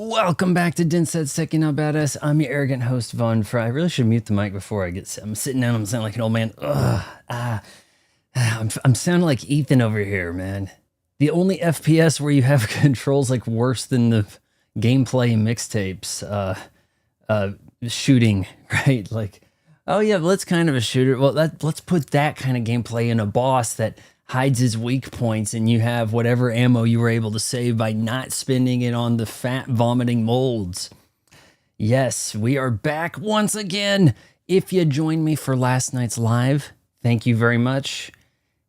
Welcome back to Dinset's Second Not Badass. I'm your arrogant host, Von Fry. I really should mute the mic before I'm sitting down. I'm sounding like an old man. I'm sounding like Ethan over here, man. The only FPS where you have controls like worse than the gameplay mixtapes, shooting, right? Like, oh yeah, well, that's kind of a shooter. Well, let's put that kind of gameplay in a boss that hides his weak points, and you have whatever ammo you were able to save by not spending it on the fat vomiting molds. Yes, we are back once again. If you joined me for last night's live, thank you very much.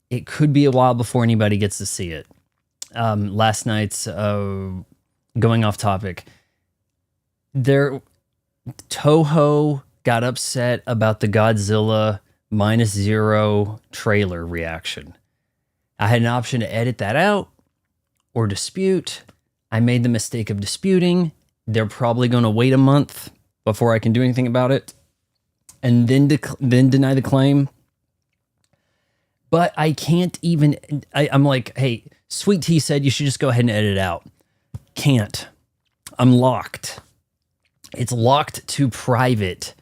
It could be a while before anybody gets to see it. Last night's, going off topic, Toho got upset about the Godzilla -0 trailer reaction. I had an option to edit that out or dispute. I made the mistake of disputing. They're probably going to wait a month before I can do anything about it and then deny the claim. But I can't even, I'm like, hey, Sweet Tea said you should just go ahead and edit it out. Can't. I'm locked. It's locked to private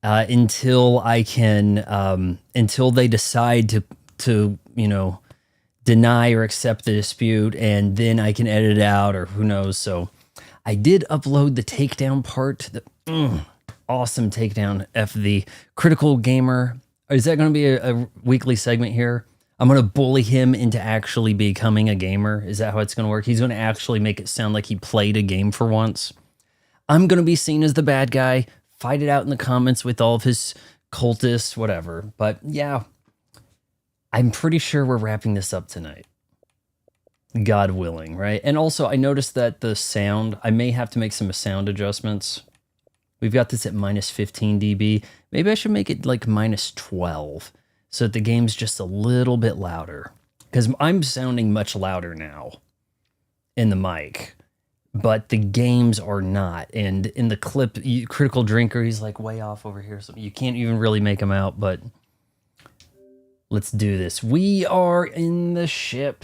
until I can, until they decide to deny or accept the dispute, and then I can edit it out, or who knows. So I did upload the takedown part, the awesome takedown F the critical gamer. Is that going to be a weekly segment here? I'm going to bully him into actually becoming a gamer. Is that how it's going to work? He's going to actually make it sound like he played a game for once. I'm going to be seen as the bad guy, fight it out in the comments with all of his cultists, whatever. But yeah, I'm pretty sure we're wrapping this up tonight. God willing, right? And also, I noticed that the sound, I may have to make some sound adjustments. We've got this at -15 dB. Maybe I should make it like -12 so that the game's just a little bit louder. Because I'm sounding much louder now in the mic, but the games are not. And in the clip, Critical Drinker, he's like way off over here. So you can't even really make him out, but let's do this. We are in the ship.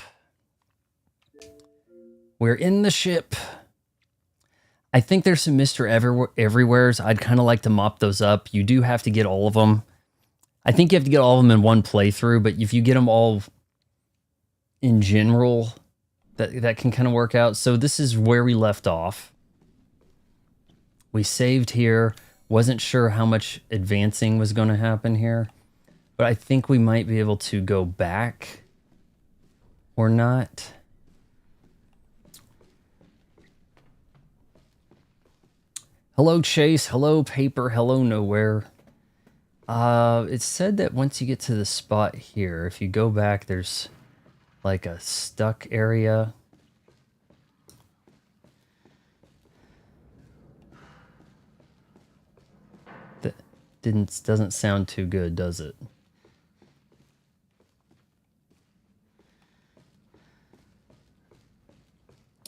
We're in the ship. I think there's some Mr. Everywheres. I'd kind of like to mop those up. You do have to get all of them. I think you have to get all of them in one playthrough, but if you get them all in general, that can kind of work out. So this is where we left off. We saved here. Wasn't sure how much advancing was going to happen here, but I think we might be able to go back or not. Hello, Chase. Hello, Paper. Hello, Nowhere. It said that once you get to the spot here, if you go back, there's like a stuck area. That doesn't sound too good, does it?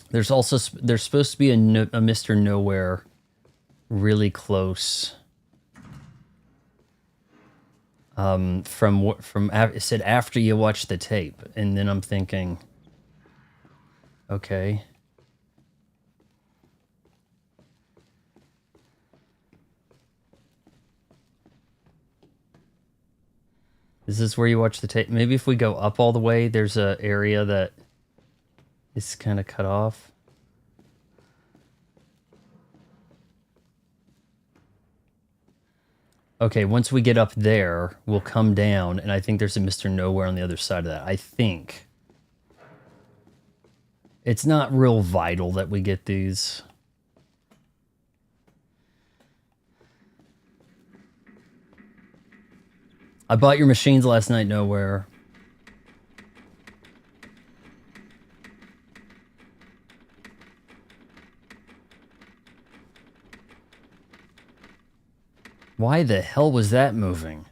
There's supposed to be a Mr. Nowhere really close. It said after you watch the tape, and then I'm thinking, okay. Is this where you watch the tape? Maybe if we go up all the way, there's a area that is kind of cut off. Okay, once we get up there, we'll come down, and I think there's a Mr. Nowhere on the other side of that. I think. It's not real vital that we get these. I bought your machines last night, Nowhere. Why the hell was that moving?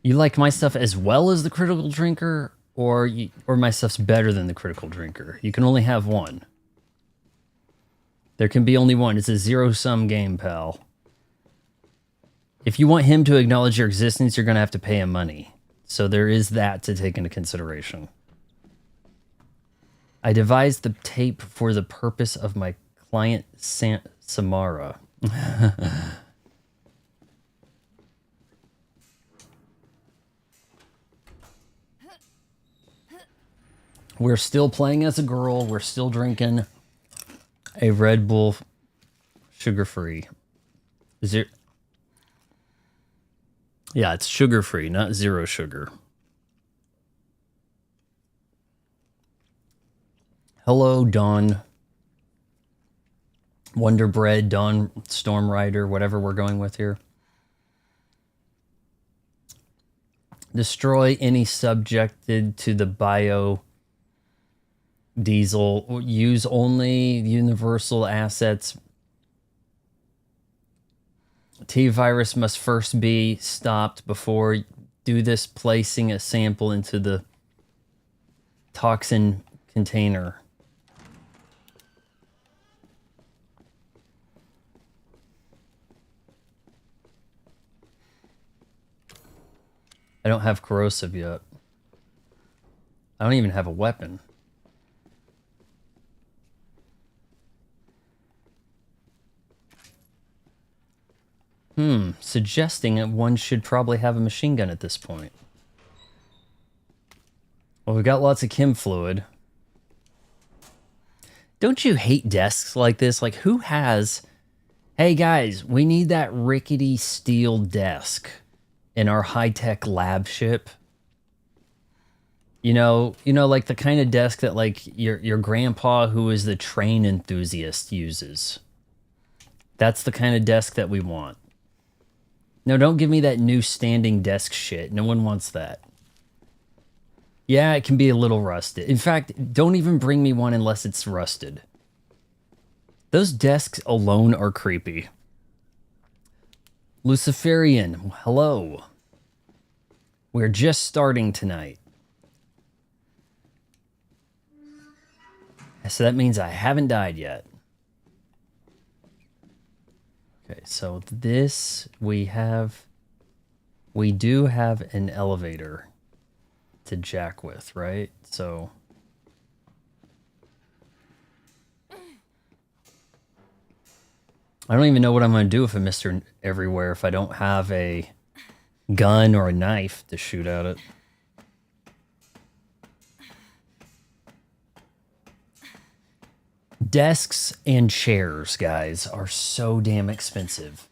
You like my stuff as well as the Critical Drinker, or my stuff's better than the Critical Drinker? You can only have one. There can be only one. It's a zero-sum game, pal. If you want him to acknowledge your existence, you're going to have to pay him money. So there is that to take into consideration. I devised the tape for the purpose of my client Samara. We're still playing as a girl. We're still drinking a Red Bull sugar-free. Is it? Yeah, it's sugar-free, not zero sugar. Hello, Dawn. Wonder Bread, Dawn Storm Rider, whatever we're going with here. Destroy any subjected to the biodiesel. Use only universal assets. T-virus must first be stopped before do this, placing a sample into the toxin container. I don't have corrosive yet. I don't even have a weapon. Suggesting that one should probably have a machine gun at this point. Well, we've got lots of chem fluid. Don't you hate desks like this? Like, who has... Hey, guys, we need that rickety steel desk in our high-tech lab ship. You know, like the kind of desk that, like, your grandpa, who is the train enthusiast, uses. That's the kind of desk that we want. No, don't give me that new standing desk shit. No one wants that. Yeah, it can be a little rusted. In fact, don't even bring me one unless it's rusted. Those desks alone are creepy. Luciferian, hello. We're just starting tonight. So that means I haven't died yet. Okay, so this we do have an elevator to jack with, right? So I don't even know what I'm going to do if I'm Mr. Everywhere if I don't have a gun or a knife to shoot at it. Desks and chairs, guys, are so damn expensive.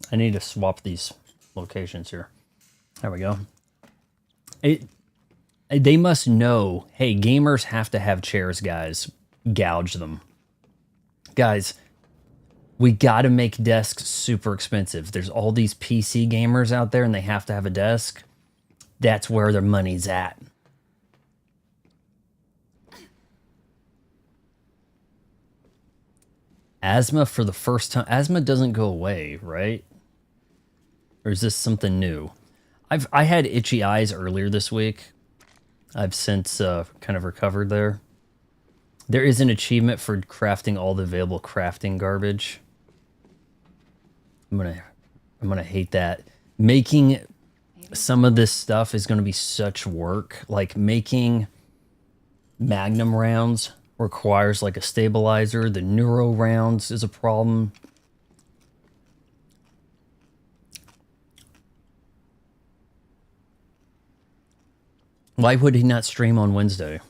I need to swap these locations here. There we go. They must know, hey, gamers have to have chairs, guys. Gouge them. Guys, we got to make desks super expensive. There's all these PC gamers out there and they have to have a desk. That's where their money's at. Asthma for the first time. Asthma doesn't go away, right? Or is this something new? I had itchy eyes earlier this week. I've since kind of recovered there. There is an achievement for crafting all the available crafting garbage. I'm gonna hate that. Making some of this stuff is gonna be such work. Like making magnum rounds requires like a stabilizer. The neuro rounds is a problem. Why would he not stream on Wednesday?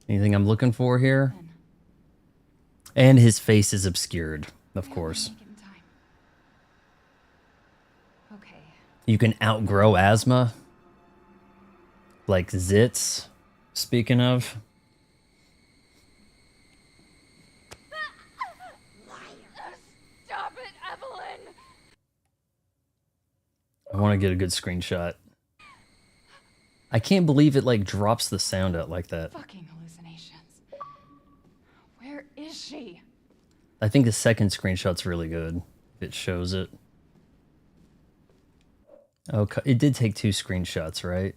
Anything I'm looking for here? And his face is obscured, of course. Okay. You can outgrow asthma. Like zits, speaking of. Stop it, Evelyn! I want to get a good screenshot. I can't believe it like drops the sound out like that. Fucking hallucinations. Where is she? I think the second screenshot's really good. It shows it. Oh, it did take 2 screenshots, right?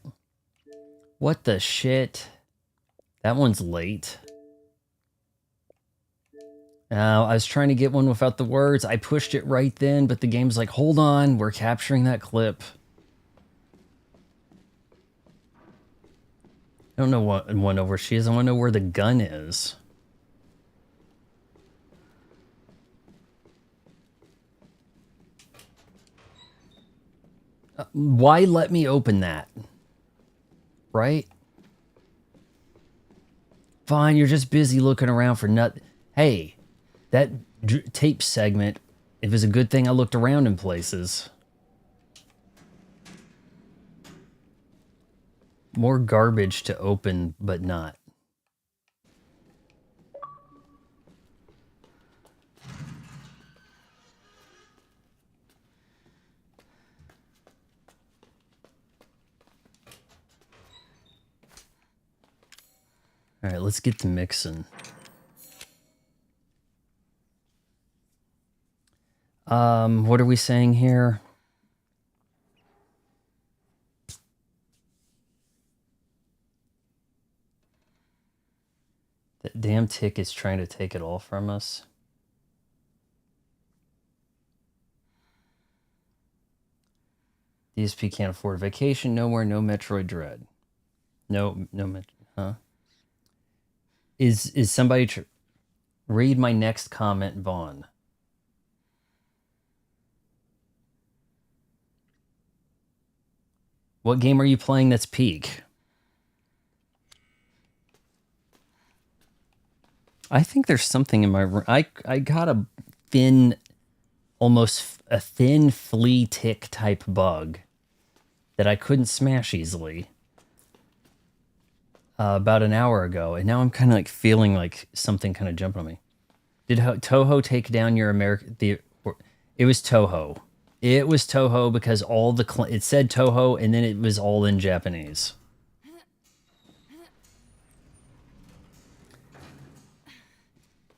What the shit? That one's late. I was trying to get one without the words. I pushed it right then, but the game's like, hold on, we're capturing that clip. I don't know what and want to know where she is. I want to know where the gun is. Why let me open that? Right? Fine, you're just busy looking around for nut. Hey, that tape segment, it was a good thing I looked around in places. More garbage to open, but not. All right, let's get to mixing. What are we saying here? That damn tick is trying to take it all from us. DSP can't afford a vacation. Nowhere, no Metroid Dread. No, huh? Is somebody... Read my next comment, Vaughn. What game are you playing that's peak? I think there's something in my room. I got a thin, almost a thin flea tick type bug that I couldn't smash easily about an hour ago, and now I'm kind of like feeling like something kind of jumped on me. Did Toho take down your American? It was Toho. It was Toho because all the it said Toho and then it was all in Japanese.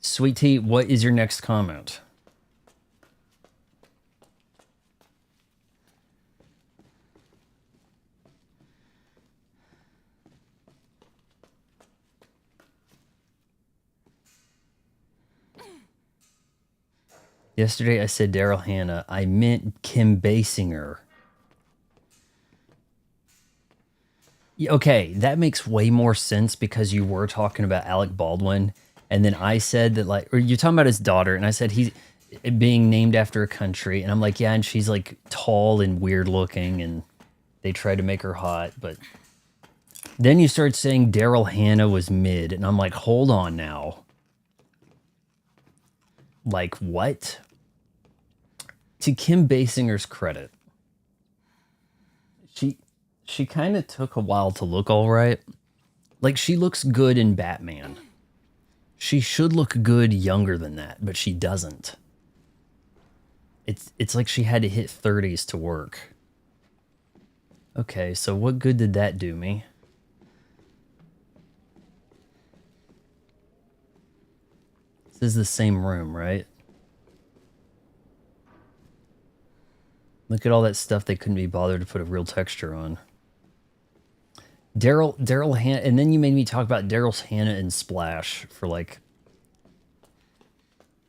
Sweet Tea, what is your next comment? Yesterday I said Daryl Hannah. I meant Kim Basinger. Okay, that makes way more sense because you were talking about Alec Baldwin, and then I said that, like, or you're talking about his daughter, and I said he's being named after a country, and I'm like, yeah, and she's like tall and weird looking, and they tried to make her hot, but then you started saying Daryl Hannah was mid, and I'm like, hold on now. Like, what? To Kim Basinger's credit, she kind of took a while to look all right. Like, she looks good in Batman. She should look good younger than that, but she doesn't. It's like she had to hit 30s to work. Okay, so what good did that do me? This is the same room, right? Look at all that stuff they couldn't be bothered to put a real texture on. Daryl Hannah, and then you made me talk about Daryl's Hannah and Splash for like.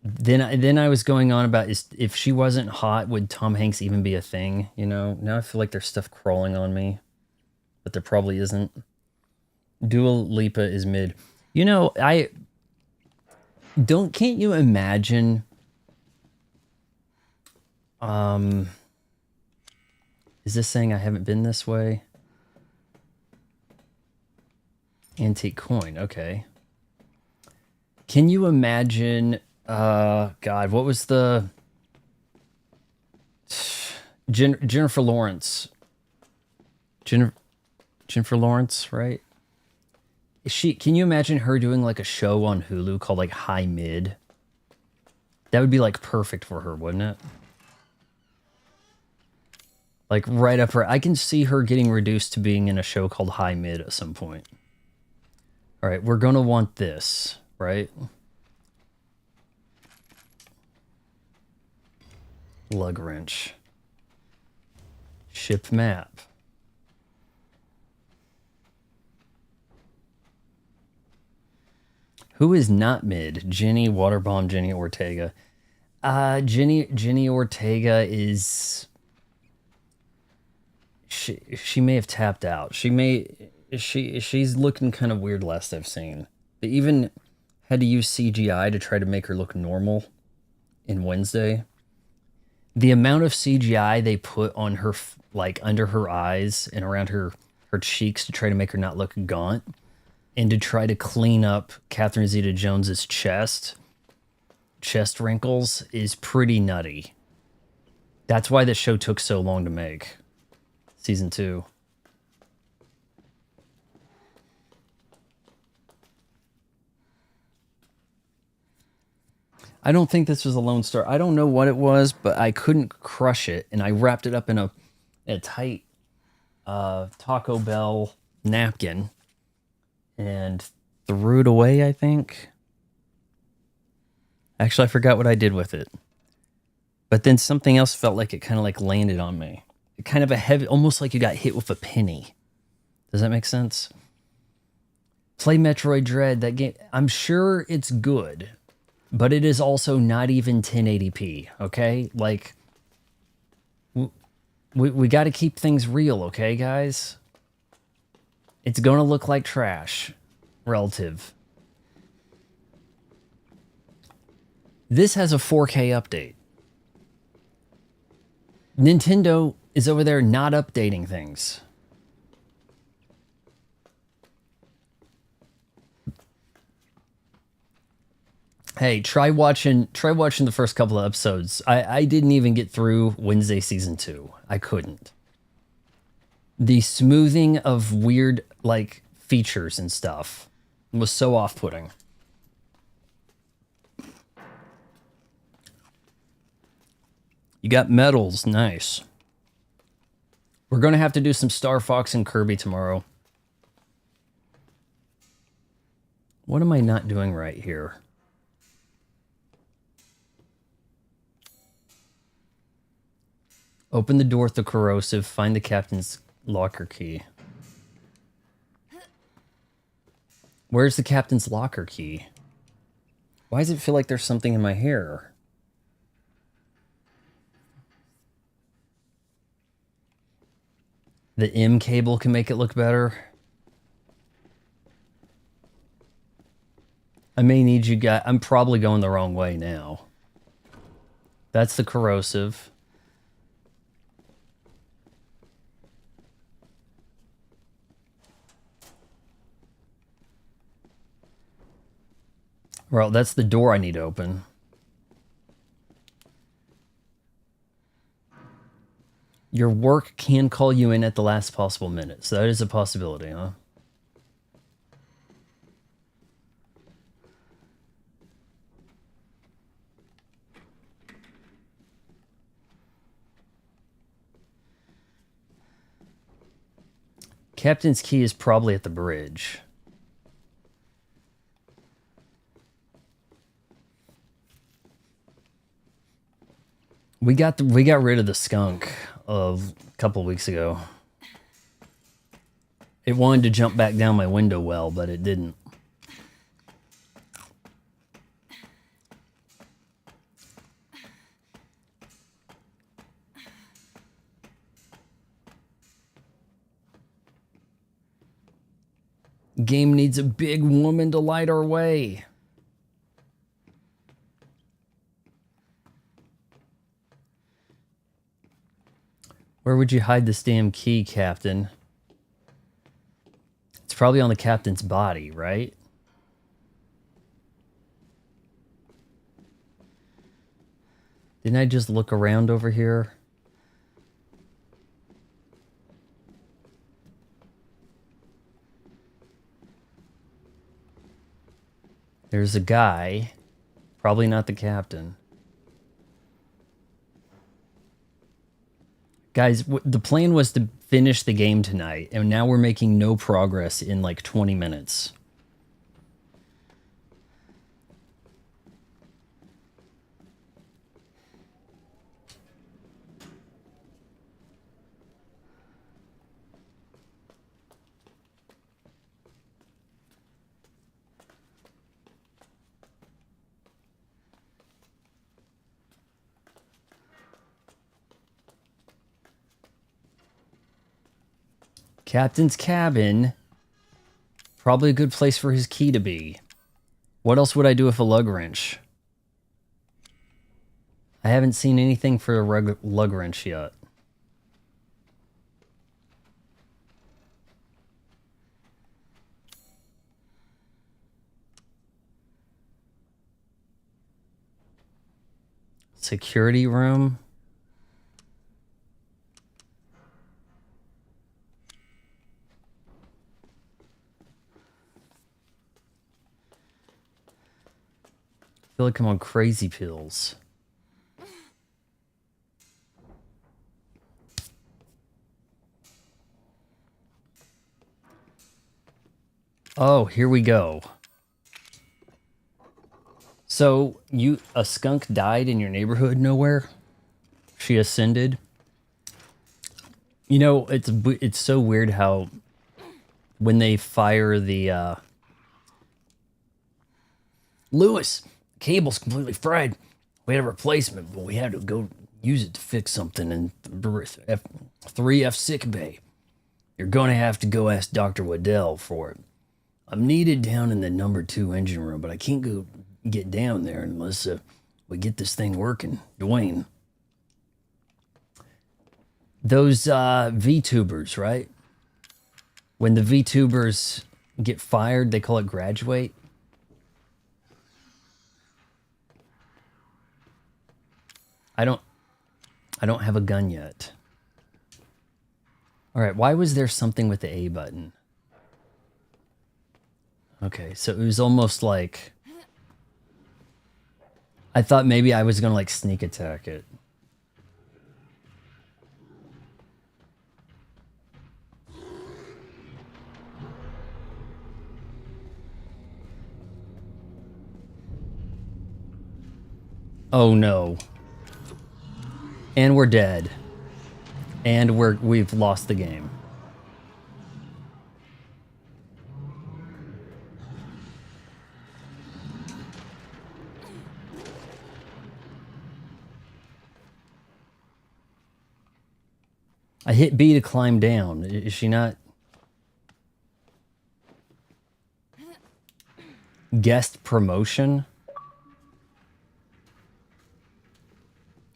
Then I was going on about if she wasn't hot, would Tom Hanks even be a thing? You know, now I feel like there's stuff crawling on me, but there probably isn't. Dua Lipa is mid. You know, can't you imagine? Is this saying I haven't been this way? Antique coin, okay. Can you imagine, God, what was the... Jennifer Lawrence. Jennifer Lawrence, right? Can you imagine her doing like a show on Hulu called like High Mid? That would be like perfect for her, wouldn't it? Like right up her. I can see her getting reduced to being in a show called High Mid at some point. All right, we're going to want this, right? Lug wrench. Ship map. Who is not mid? Jenny Waterbomb, Jenny Ortega. Jenny Ortega is she may have tapped out. She's looking kind of weird last I've seen. They even had to use CGI to try to make her look normal in Wednesday. The amount of CGI they put on her, like under her eyes and around her cheeks to try to make her not look gaunt, and to try to clean up Catherine Zeta-Jones's chest wrinkles is pretty nutty. That's why this show took so long to make. Season 2. I don't think this was a Lone Star. I don't know what it was, but I couldn't crush it, and I wrapped it up in a tight Taco Bell napkin and threw it away, I think. Actually, I forgot what I did with it. But then something else felt like it kind of like landed on me. Kind of a heavy, almost like you got hit with a penny. Does that make sense? Play Metroid Dread, that game. I'm sure it's good, but it is also not even 1080p, okay? Like, we got to keep things real, okay, guys? It's going to look like trash, relative. This has a 4K update. Nintendo is over there not updating things. Hey, try watching the first couple of episodes. I didn't even get through Wednesday season 2. I couldn't. The smoothing of weird like features and stuff was so off-putting. You got medals, nice. We're going to have to do some Star Fox and Kirby tomorrow. What am I not doing right here? Open the door with the corrosive. Find the captain's locker key. Where's the captain's locker key? Why does it feel like there's something in my hair? The M cable can make it look better. I may need you guys. I'm probably going the wrong way now. That's the corrosive. Well, that's the door I need to open. Your work can call you in at the last possible minute, so that is a possibility, huh? Captain's key is probably at the bridge. We got rid of the skunk a couple weeks ago. It wanted to jump back down my window well, but it didn't. Game needs a big woman to light our way. Where would you hide this damn key, Captain? It's probably on the captain's body, right? Didn't I just look around over here? There's a guy. Probably not the captain. Guys, the plan was to finish the game tonight, and now we're making no progress in like 20 minutes. Captain's cabin. Probably a good place for his key to be. What else would I do with a lug wrench? I haven't seen anything for a lug wrench yet. Security room. I feel like I'm on crazy pills. Oh, here we go. So, a skunk died in your neighborhood nowhere? She ascended? You know, it's so weird how when they fire the Lewis, the cable's completely fried. We had a replacement, but we had to go use it to fix something in 3F sick bay. You're gonna have to go ask Dr. Waddell for it. I'm needed down in the number 2 engine room, but I can't go get down there unless we get this thing working. Dwayne. Those VTubers, right? When the VTubers get fired, they call it graduate. I don't have a gun yet. All right, why was there something with the A button? Okay, so it was almost like I thought maybe I was gonna like sneak attack it. Oh no. And we're dead. And we've lost the game. I hit B to climb down. Is she not? Guest promotion?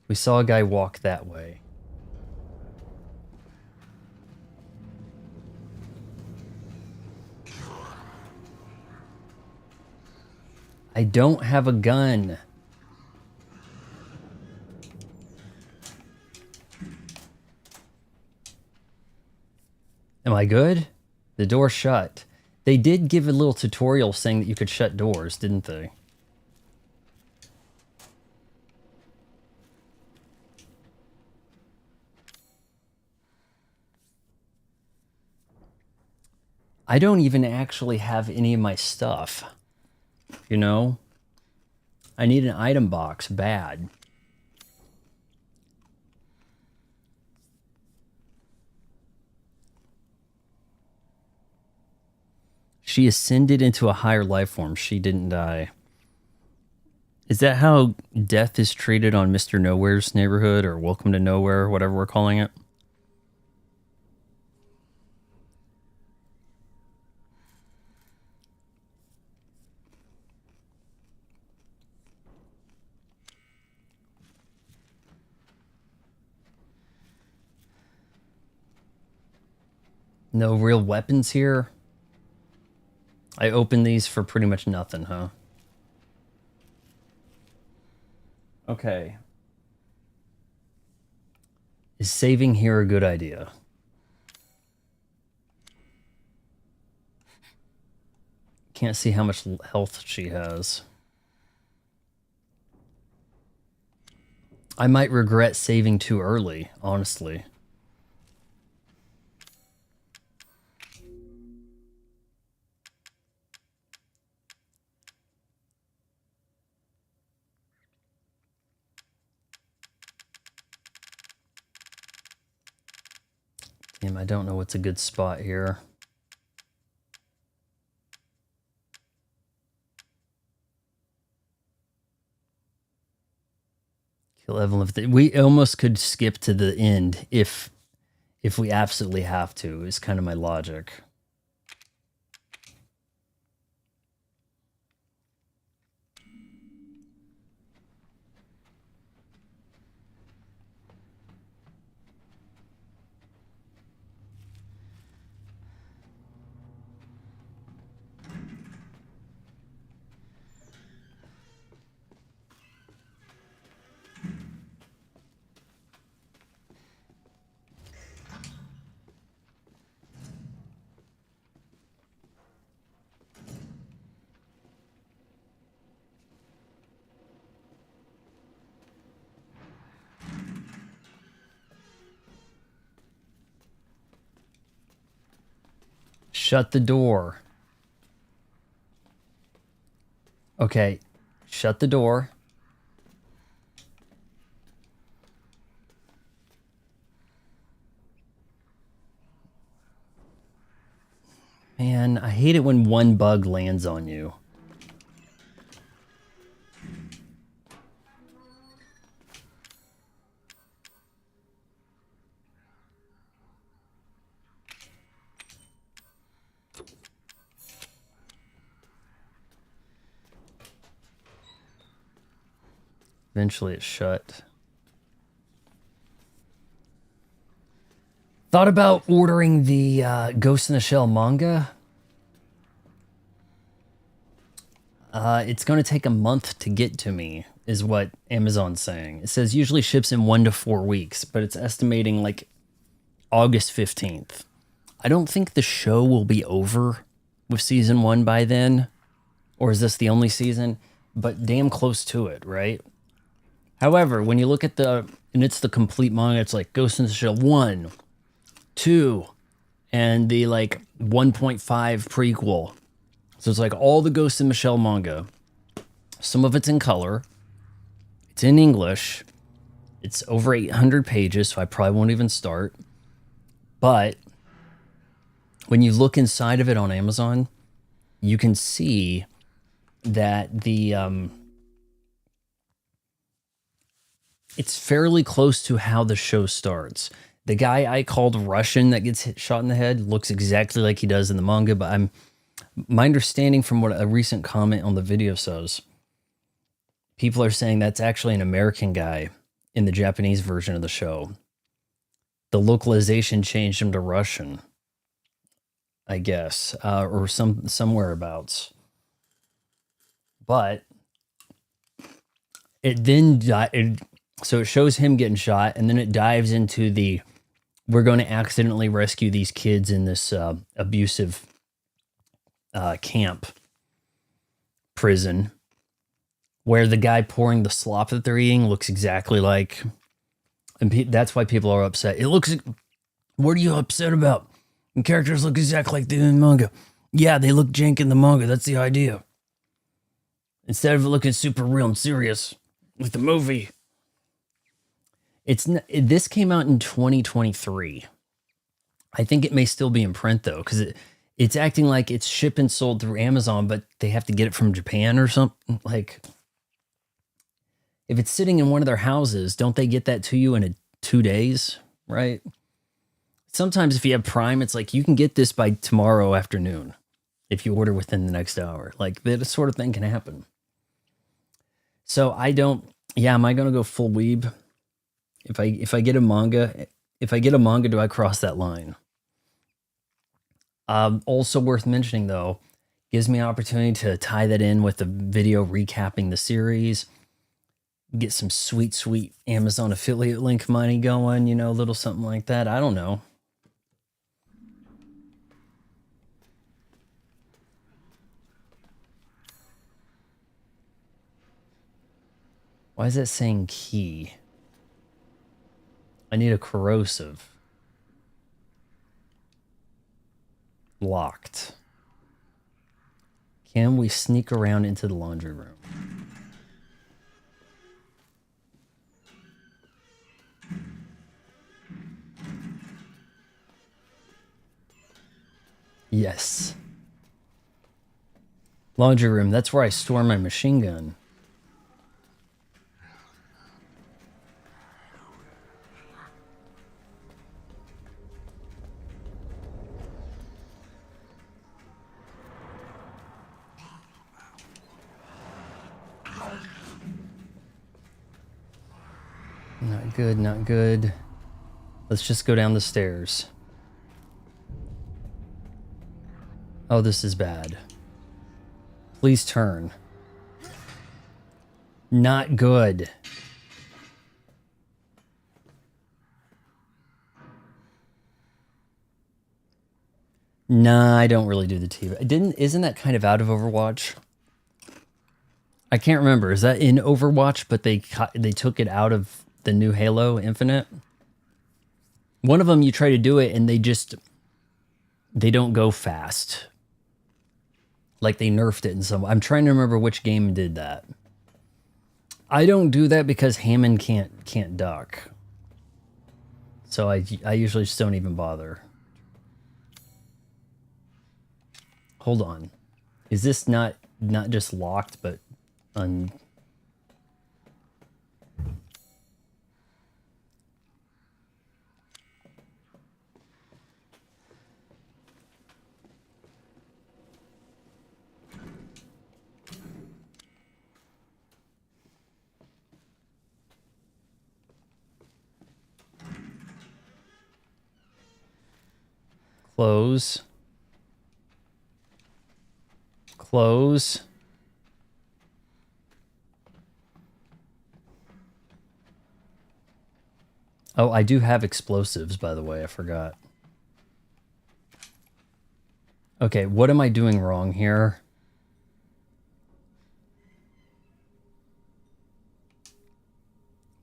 We saw a guy walk that way. I don't have a gun. Am I good? The door shut. They did give a little tutorial saying that you could shut doors, didn't they? I don't even actually have any of my stuff. You know? I need an item box bad. She ascended into a higher life form. She didn't die. Is that how death is treated on Mr. Nowhere's neighborhood or Welcome to Nowhere, whatever we're calling it? No real weapons here? I opened these for pretty much nothing, huh? Okay. Is saving here a good idea? Can't see how much health she has. I might regret saving too early, honestly. Damn, I don't know what's a good spot here. Kill Evelyn. We almost could skip to the end if if we absolutely have to, is kind of my logic. Shut the door. Okay, shut the door. Man, I hate it when one bug lands on you. Eventually it shut. Thought about ordering the Ghost in the Shell manga. It's going to take a month to get to me, is what Amazon's saying. It says usually ships in 1 to 4 weeks, but it's estimating like August 15th. I don't think the show will be over with season 1 by then. Or is this the only season? But damn close to it, right? However, when you look at and it's the complete manga, it's like Ghost in the Shell 1, 2, and the like 1.5 prequel. So it's like all the Ghost in the Shell manga. Some of it's in color. It's in English. It's over 800 pages, so I probably won't even start. But when you look inside of it on Amazon, you can see that it's fairly close to how the show starts. The guy I called Russian that gets shot in the head looks exactly like he does in the manga, but my understanding from what a recent comment on the video says, people are saying that's actually an American guy in the Japanese version of the show. The localization changed him to Russian, I guess, or somewhere abouts. But it then so it shows him getting shot, and then it dives into we're going to accidentally rescue these kids in this abusive camp prison, where the guy pouring the slop that they're eating looks exactly like, and that's why people are upset. What are you upset about? And characters look exactly like they do in the manga. Yeah, they look jank in the manga. That's the idea. Instead of looking super real and serious with the movie. This came out in 2023. I think it may still be in print though, because it's acting like it's shipped and sold through Amazon, but they have to get it from Japan or something. Like, if it's sitting in one of their houses, don't they get that to you in 2 days, right? Sometimes if you have Prime, it's like you can get this by tomorrow afternoon if you order within the next hour. Like, that sort of thing can happen. So am I going to go full weeb? If I get a manga, do I cross that line? Also worth mentioning though, gives me an opportunity to tie that in with the video recapping the series, get some sweet Amazon affiliate link money going, a little something like that. I don't know. Why is that saying key? I need a corrosive. Locked. Can we sneak around into the laundry room? Yes. Laundry room, that's where I store my machine gun. Not good, not good. Let's just go down the stairs. Oh, this is bad. Please turn. Not good. Nah, I don't really do the TV. Isn't that kind of out of Overwatch? I can't remember. Is that in Overwatch, but they took it out of the new Halo Infinite? One of them, you try to do it and they don't go fast. Like they nerfed it in some. I'm trying to remember which game did that. I don't do that because Hammond can't duck. So I usually just don't even bother. Hold on. Is this not just locked but close. Close. Oh, I do have explosives, by the way. I forgot. Okay, what am I doing wrong here?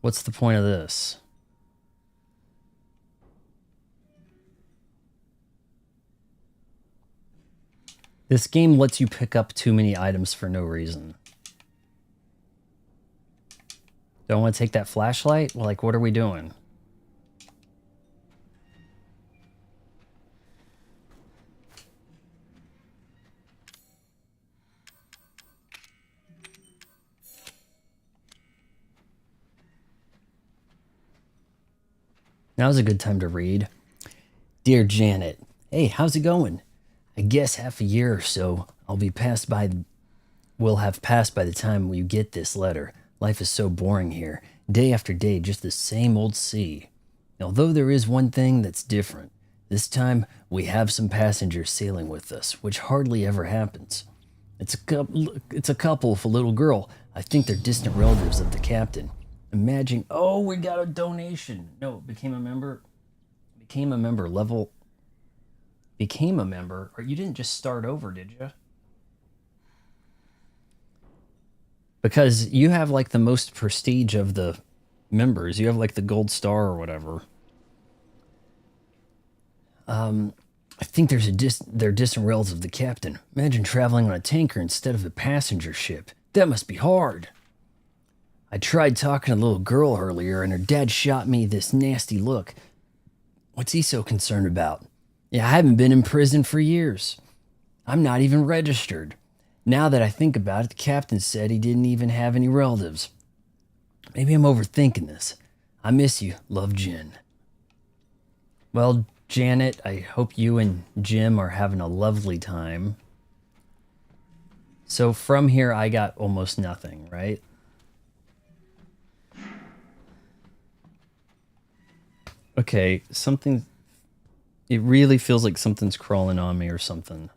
What's the point of this? This game lets you pick up too many items for no reason. Don't want to take that flashlight? Like, what are we doing? Now's a good time to read. Dear Janet, hey, how's it going? I guess half a year or so will have passed by the time you get this letter. Life is so boring here. Day after day, just the same old sea. Although there is one thing that's different. This time, we have some passengers sailing with us, which hardly ever happens. It's a couple with a little girl. I think they're distant relatives of the captain. Imagine, oh, we got a donation. No, became a member, or you didn't just start over, did you? Because you have like the most prestige of the members. You have like the gold star or whatever. I think they're distant relatives of the captain. Imagine traveling on a tanker instead of a passenger ship. That must be hard. I tried talking to a little girl earlier, and her dad shot me this nasty look. What's he so concerned about? Yeah, I haven't been in prison for years. I'm not even registered. Now that I think about it, the captain said he didn't even have any relatives. Maybe I'm overthinking this. I miss you. Love, Jen. Well, Janet, I hope you and Jim are having a lovely time. So from here, I got almost nothing, right? Okay, it really feels like something's crawling on me or something.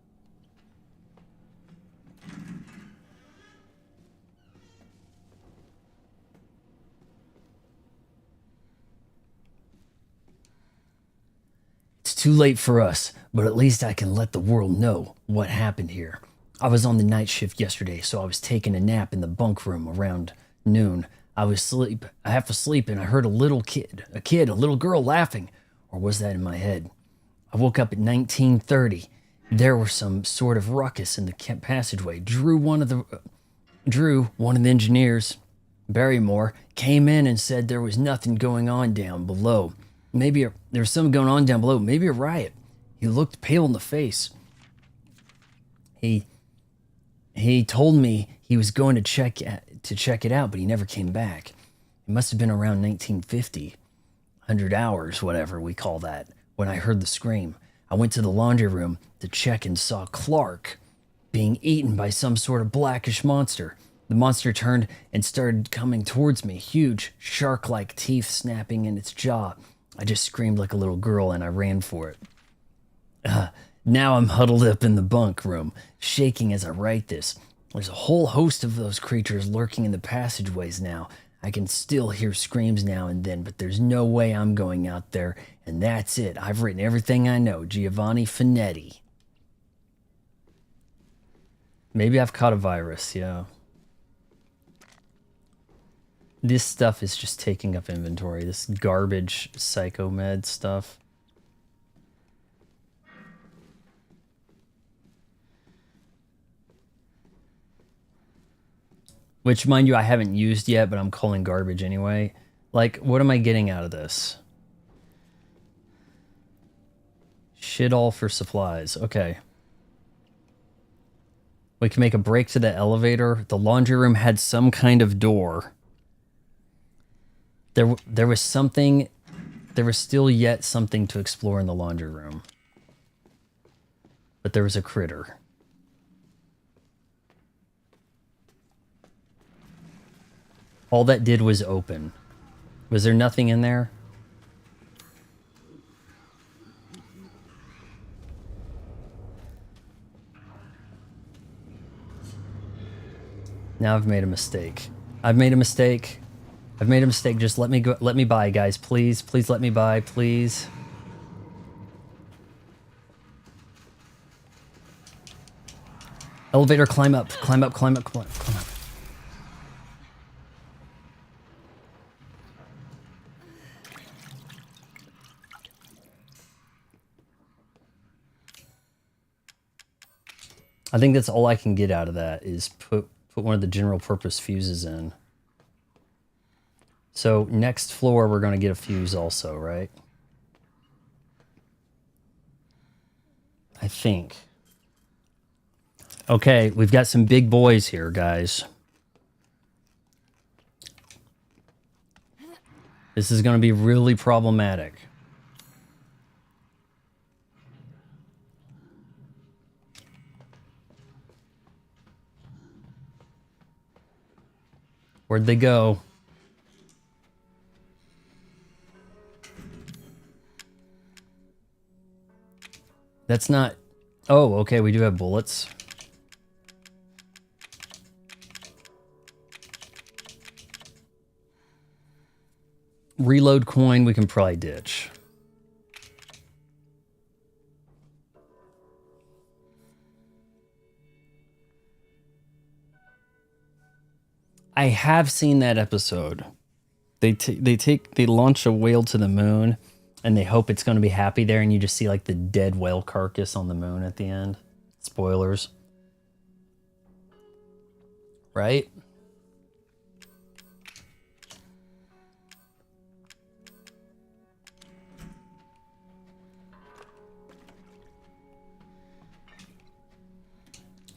It's too late for us, but at least I can let the world know what happened here. I was on the night shift yesterday, so I was taking a nap in the bunk room around noon. I was half asleep, and I heard a little girl laughing. Or was that in my head? I woke up at 19:30. There was some sort of ruckus in the passageway. Drew, one of the engineers, Barrymore, came in and said there was nothing going on down below. There was something going on down below. Maybe a riot. He looked pale in the face. He told me he was going to check it out, but he never came back. It must have been around 1950, 100 hours, whatever we call that, when I heard the scream. I went to the laundry room to check and saw Clark being eaten by some sort of blackish monster. The monster turned and started coming towards me, huge, shark-like teeth snapping in its jaw. I just screamed like a little girl and I ran for it. Now I'm huddled up in the bunk room, shaking as I write this. There's a whole host of those creatures lurking in the passageways now. I can still hear screams now and then, but there's no way I'm going out there, and that's it. I've written everything I know. Giovanni Finetti. Maybe I've caught a virus, yeah. This stuff is just taking up inventory. This garbage psychomed stuff. Which, mind you, I haven't used yet, but I'm calling garbage anyway. Like, what am I getting out of this? Shit all for supplies. Okay. We can make a break to the elevator. The laundry room had some kind of door. There was something... There was still yet something to explore in the laundry room. But there was a critter. All that did was open. Was there nothing in there? Now I've made a mistake. I've made a mistake. I've made a mistake. Just let me go. Let me by, guys. Please. Please let me by. Please. Elevator, climb up. Climb up, climb up, climb up, climb up. I think that's all I can get out of that is put one of the general purpose fuses in. So next floor, we're going to get a fuse also, right? I think. Okay, we've got some big boys here, guys. This is going to be really problematic. Where'd they go? That's not... Oh, okay, we do have bullets. Reload coin we can probably ditch. I have seen that episode. They launch a whale to the moon, and they hope it's going to be happy there, and you just see like the dead whale carcass on the moon at the end. Spoilers. Right?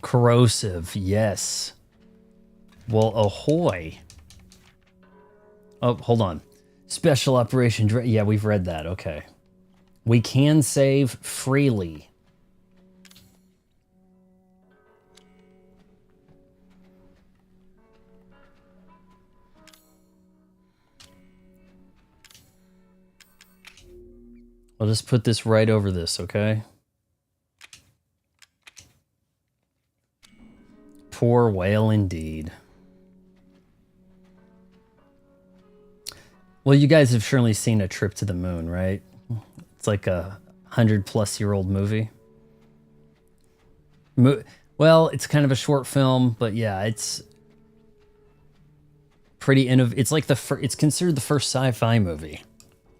Corrosive, yes. Well, ahoy. Oh, hold on. Special Operation... Yeah, we've read that. Okay. We can save freely. I'll just put this right over this, okay? Poor whale indeed. Well, you guys have surely seen A Trip to the Moon, right? It's like a 100-plus-year-old movie. Well, it's kind of a short film, but yeah, it's pretty innovative. It's like it's considered the first sci-fi movie.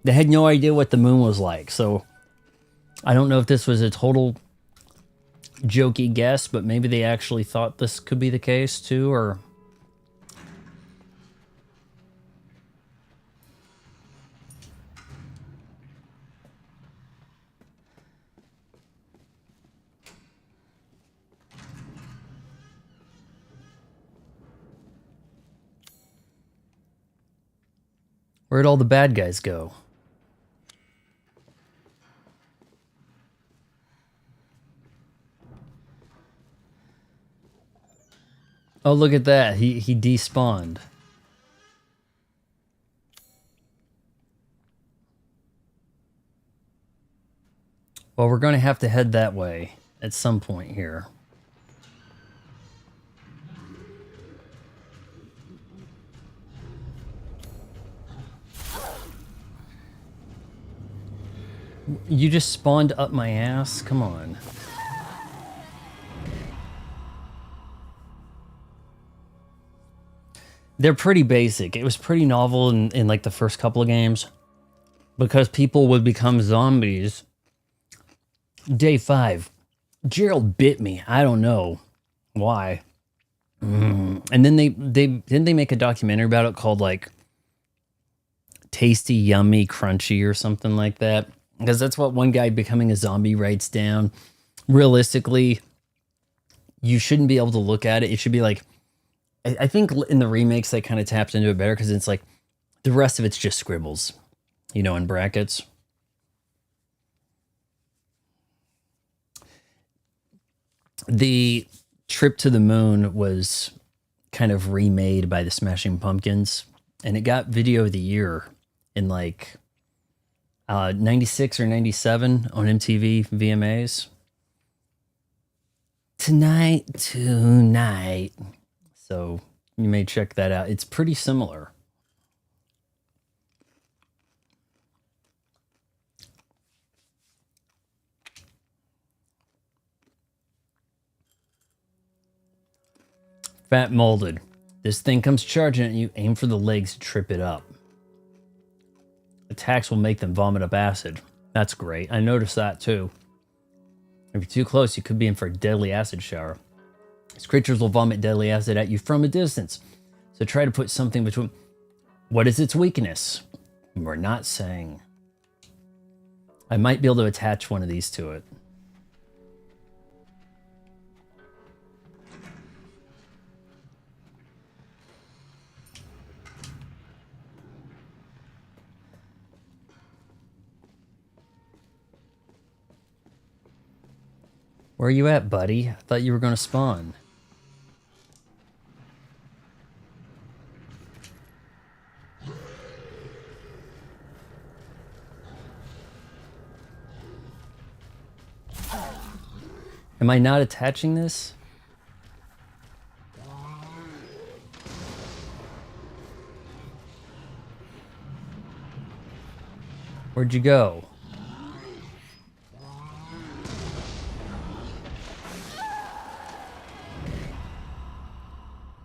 They had no idea what the moon was like, so I don't know if this was a total jokey guess, but maybe they actually thought this could be the case too, or... Where'd all the bad guys go? Oh, look at that. He despawned. Well, we're going to have to head that way at some point here. You just spawned up my ass? Come on. They're pretty basic. It was pretty novel in like the first couple of games because people would become zombies. Day 5. Gerald bit me. I don't know why. And then they make a documentary about it called like Tasty, Yummy, Crunchy or something like that. Because that's what one guy becoming a zombie writes down. Realistically, you shouldn't be able to look at it. It should be like, I think in the remakes they kind of tapped into it better because it's like the rest of it's just scribbles, you know, in brackets. The Trip to the Moon was kind of remade by the Smashing Pumpkins, and it got Video of the Year in like 96 or 97 on MTV VMAs. Tonight. So you may check that out. It's pretty similar. Fat molded. This thing comes charging at you. Aim for the legs to trip it up. Attacks will make them vomit up acid. That's great. I noticed that too. If you're too close, you could be in for a deadly acid shower. These creatures will vomit deadly acid at you from a distance. So try to put something between. What is its weakness? We're not saying. I might be able to attach one of these to it. Where are you at, buddy? I thought you were going to spawn. Am I not attaching this? Where'd you go?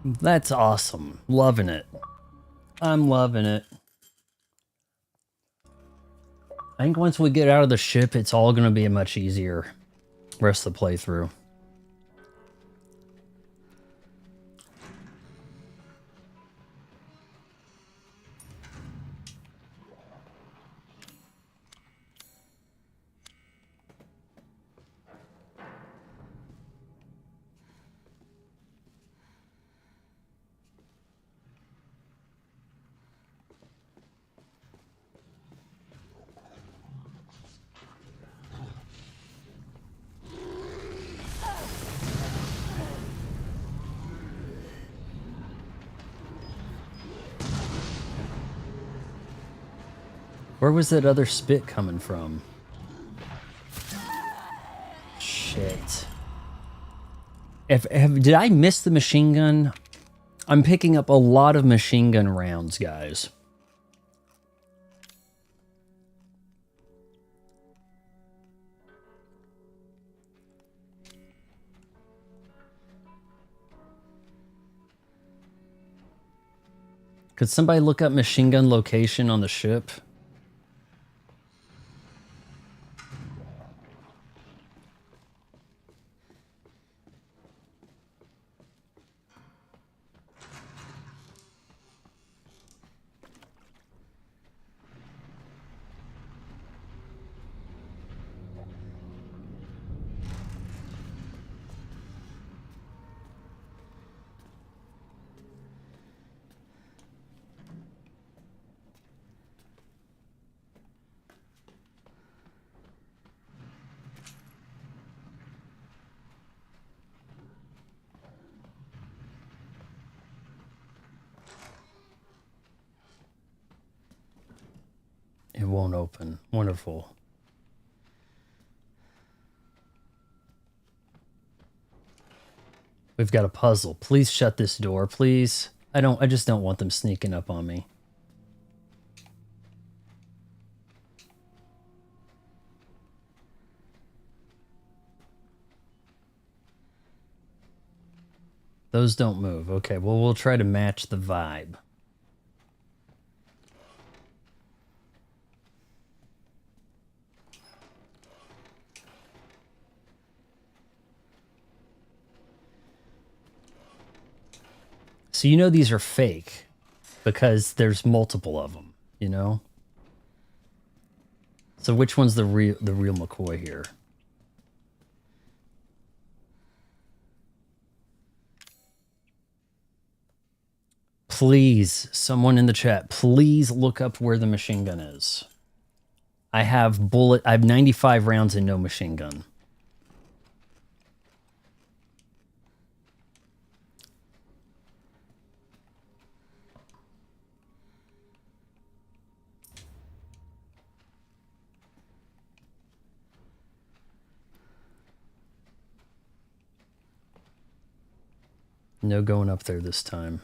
That's awesome. Loving it. I'm loving it. I think once we get out of the ship, it's all going to be a much easier rest of the playthrough. Where was that other spit coming from? Shit. Did I miss the machine gun? I'm picking up a lot of machine gun rounds, guys. Could somebody look up machine gun location on the ship? won't open. Wonderful. We've got a puzzle. Please shut this door, please. I just don't want them sneaking up on me. Those don't move. Okay, well, we'll try to match the vibe. So you know these are fake because there's multiple of them, you know? So which one's the real McCoy here? Please, someone in the chat, please look up where the machine gun is. I have 95 rounds and no machine gun. No going up there this time.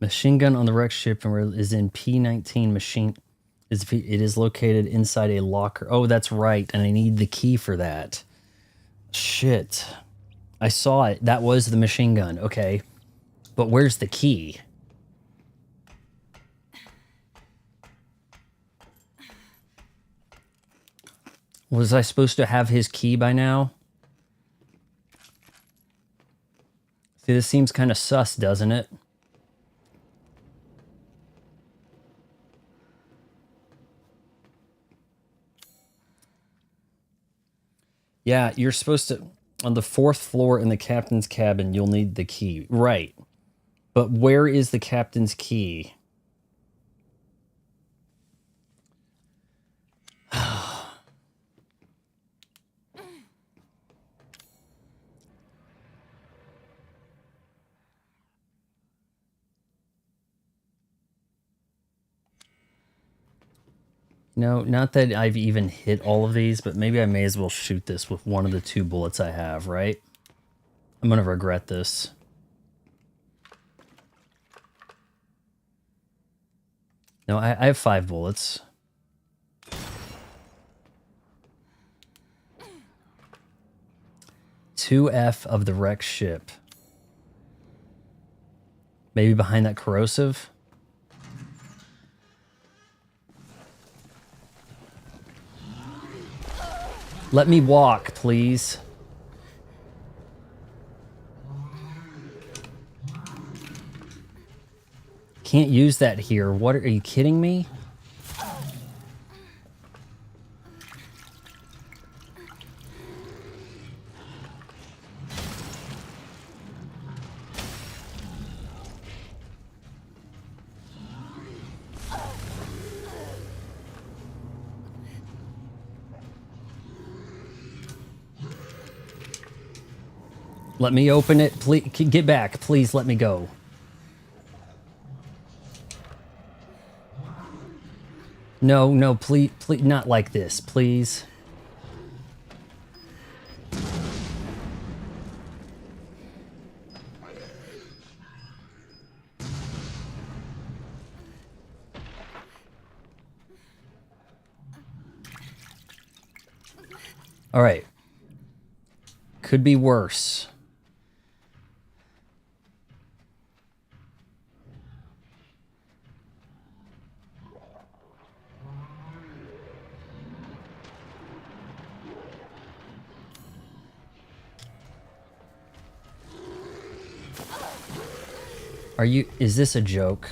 Machine gun on the wreck ship is in P-19 machine. It is located inside a locker. Oh, that's right. And I need the key for that. Shit. I saw it. That was the machine gun. Okay. But where's the key? Was I supposed to have his key by now? See, this seems kind of sus, doesn't it? Yeah, you're supposed to... On the 4th floor in the captain's cabin, you'll need the key. Right. But where is the captain's key? No, not that I've even hit all of these, but maybe I may as well shoot this with one of the 2 bullets I have, right? I'm gonna regret this. No, I have 5 bullets. "2F of the wrecked ship." Maybe behind that corrosive? Let me walk, please. Can't use that here. What, are you kidding me? Let me open it. Please, get back. Please let me go. No, no, please, not like this, please. All right. Could be worse. Is this a joke?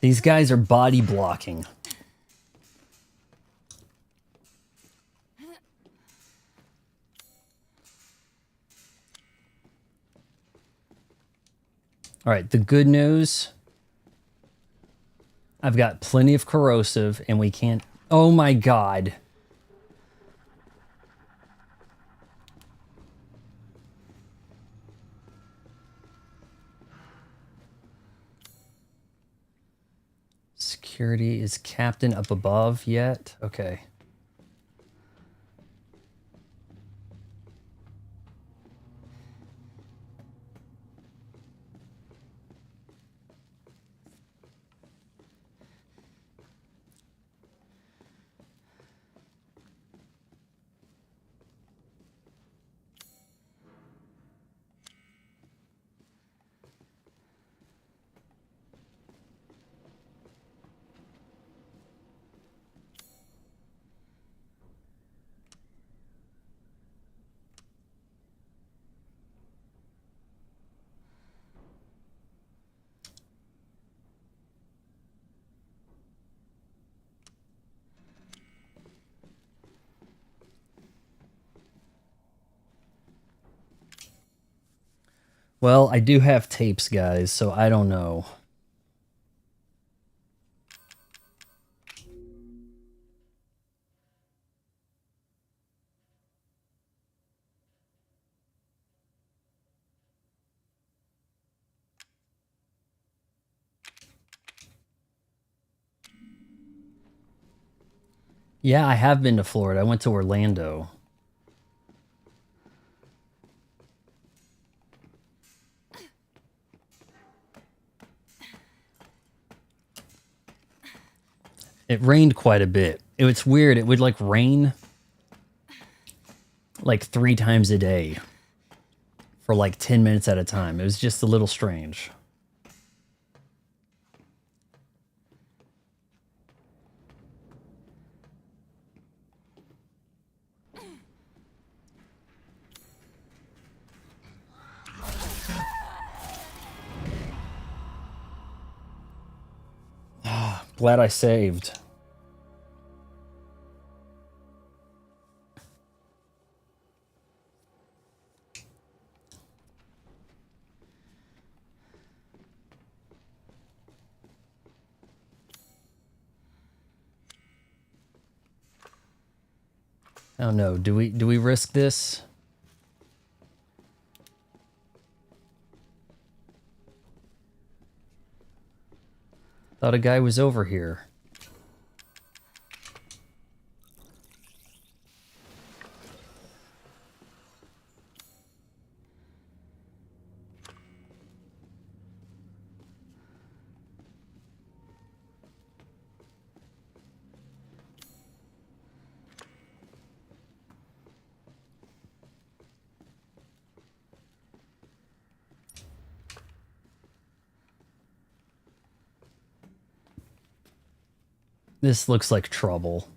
These guys are body blocking. All right, the good news, I've got plenty of corrosive and we can't... Oh my God. Security, is Captain up above yet? Okay. Well, I do have tapes, guys, so I don't know. Yeah, I have been to Florida. I went to Orlando. It rained quite a bit. It's weird. It would like rain like 3 times a day for like 10 minutes at a time. It was just a little strange. Glad I saved. Oh no, do we risk this? Thought a guy was over here. This looks like trouble.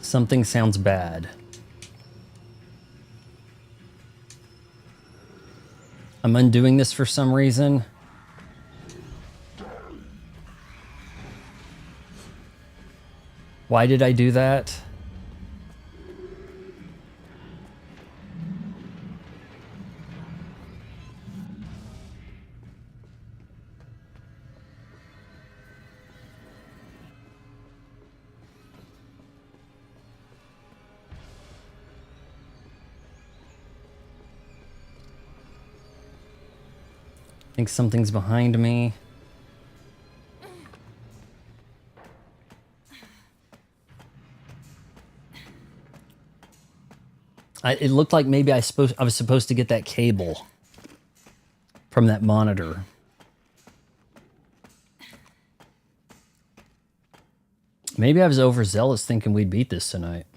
Something sounds bad. I'm undoing this for some reason. Why did I do that? I think something's behind me. It looked like maybe I was supposed to get that cable from that monitor. Maybe I was overzealous thinking we'd beat this tonight.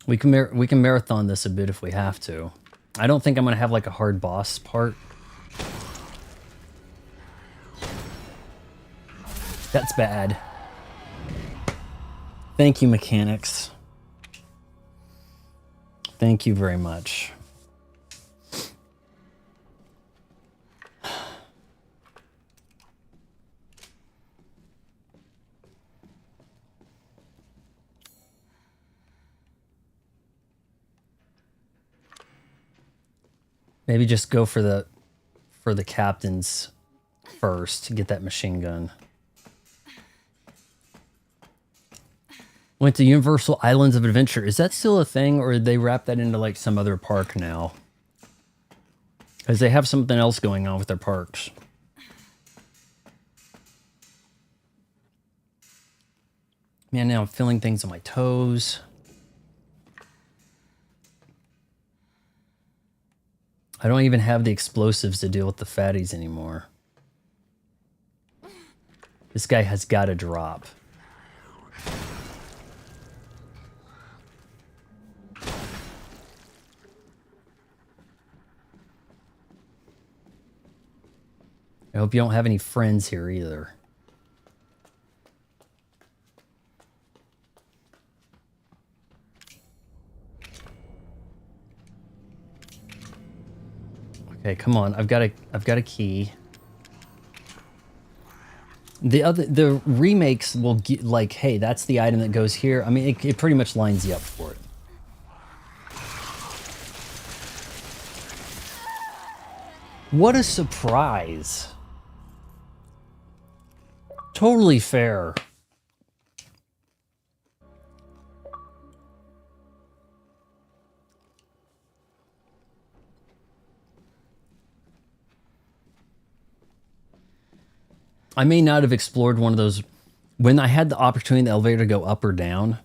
We can marathon this a bit if we have to. I don't think I'm gonna have like a hard boss part. That's bad. Thank you, mechanics. Thank you very much. Maybe just go for the captains first to get that machine gun. Went to Universal Islands of Adventure. Is that still a thing, or did they wrap that into like some other park now? Because they have something else going on with their parks. Man, now I'm feeling things on my toes. I don't even have the explosives to deal with the fatties anymore. This guy has got to drop. I hope you don't have any friends here either. Okay, come on. I've got a key. The remakes will get like, hey, that's the item that goes here. I mean, it pretty much lines you up for it. What a surprise. Totally fair. I may not have explored one of those. When I had the opportunity in the elevator to go up or down,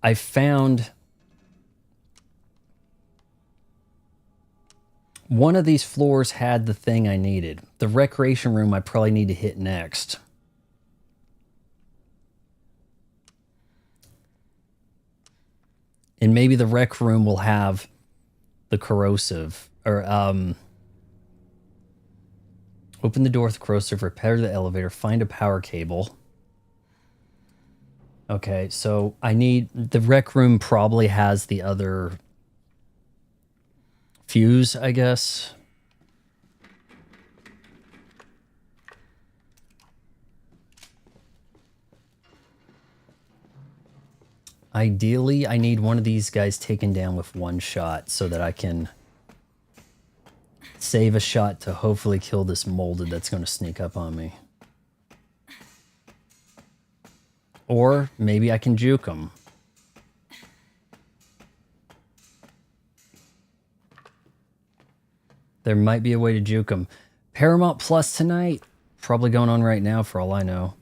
I found one of these floors had the thing I needed. The recreation room I probably need to hit next. And maybe the rec room will have the corrosive. Or, open the door with corrosive, repair the elevator, find a power cable. Okay, so I need... The rec room probably has the other fuse, I guess. Ideally, I need one of these guys taken down with one shot so that I can save a shot to hopefully kill this molded that's going to sneak up on me. Or maybe I can juke him. There might be a way to juke him. Paramount Plus tonight? Probably going on right now for all I know.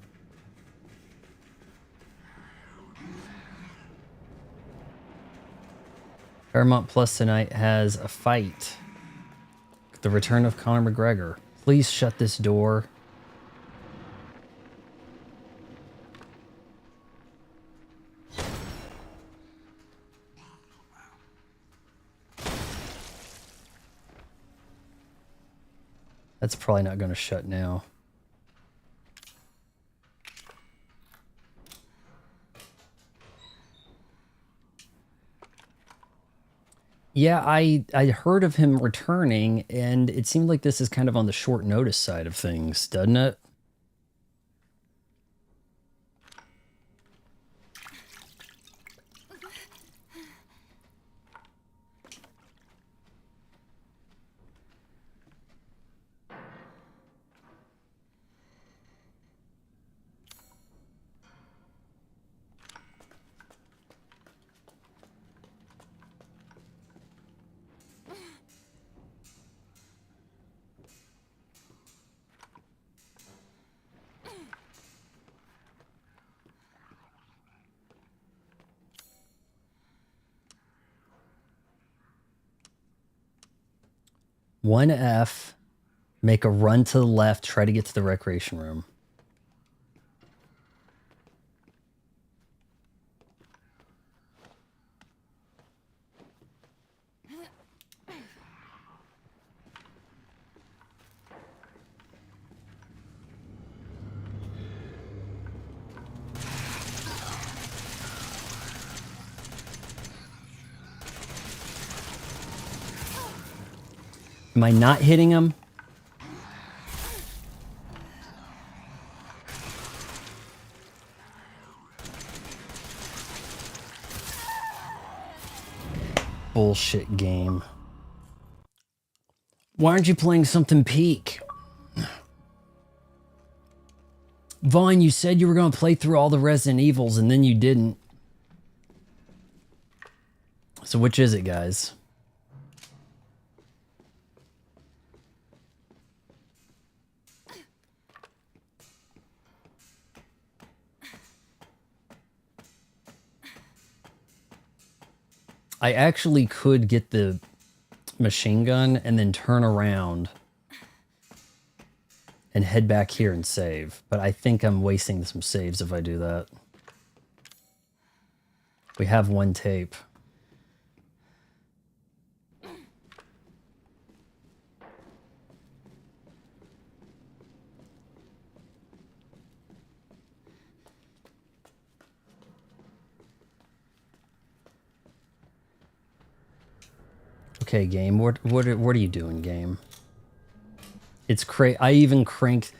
Paramount Plus tonight has a fight. The return of Conor McGregor. Please shut this door. That's probably not going to shut now. Yeah, I heard of him returning, and it seemed like this is kind of on the short notice side of things, doesn't it? One F, make a run to the left, try to get to the recreation room. Am I not hitting him? Bullshit game. Why aren't you playing something peak? Vaughn, you said you were going to play through all the Resident Evils and then you didn't. So which is it, guys? I actually could get the machine gun and then turn around and head back here and save. But I think I'm wasting some saves if I do that. We have one tape. Okay, game. What are you doing, game? It's crazy. I even cranked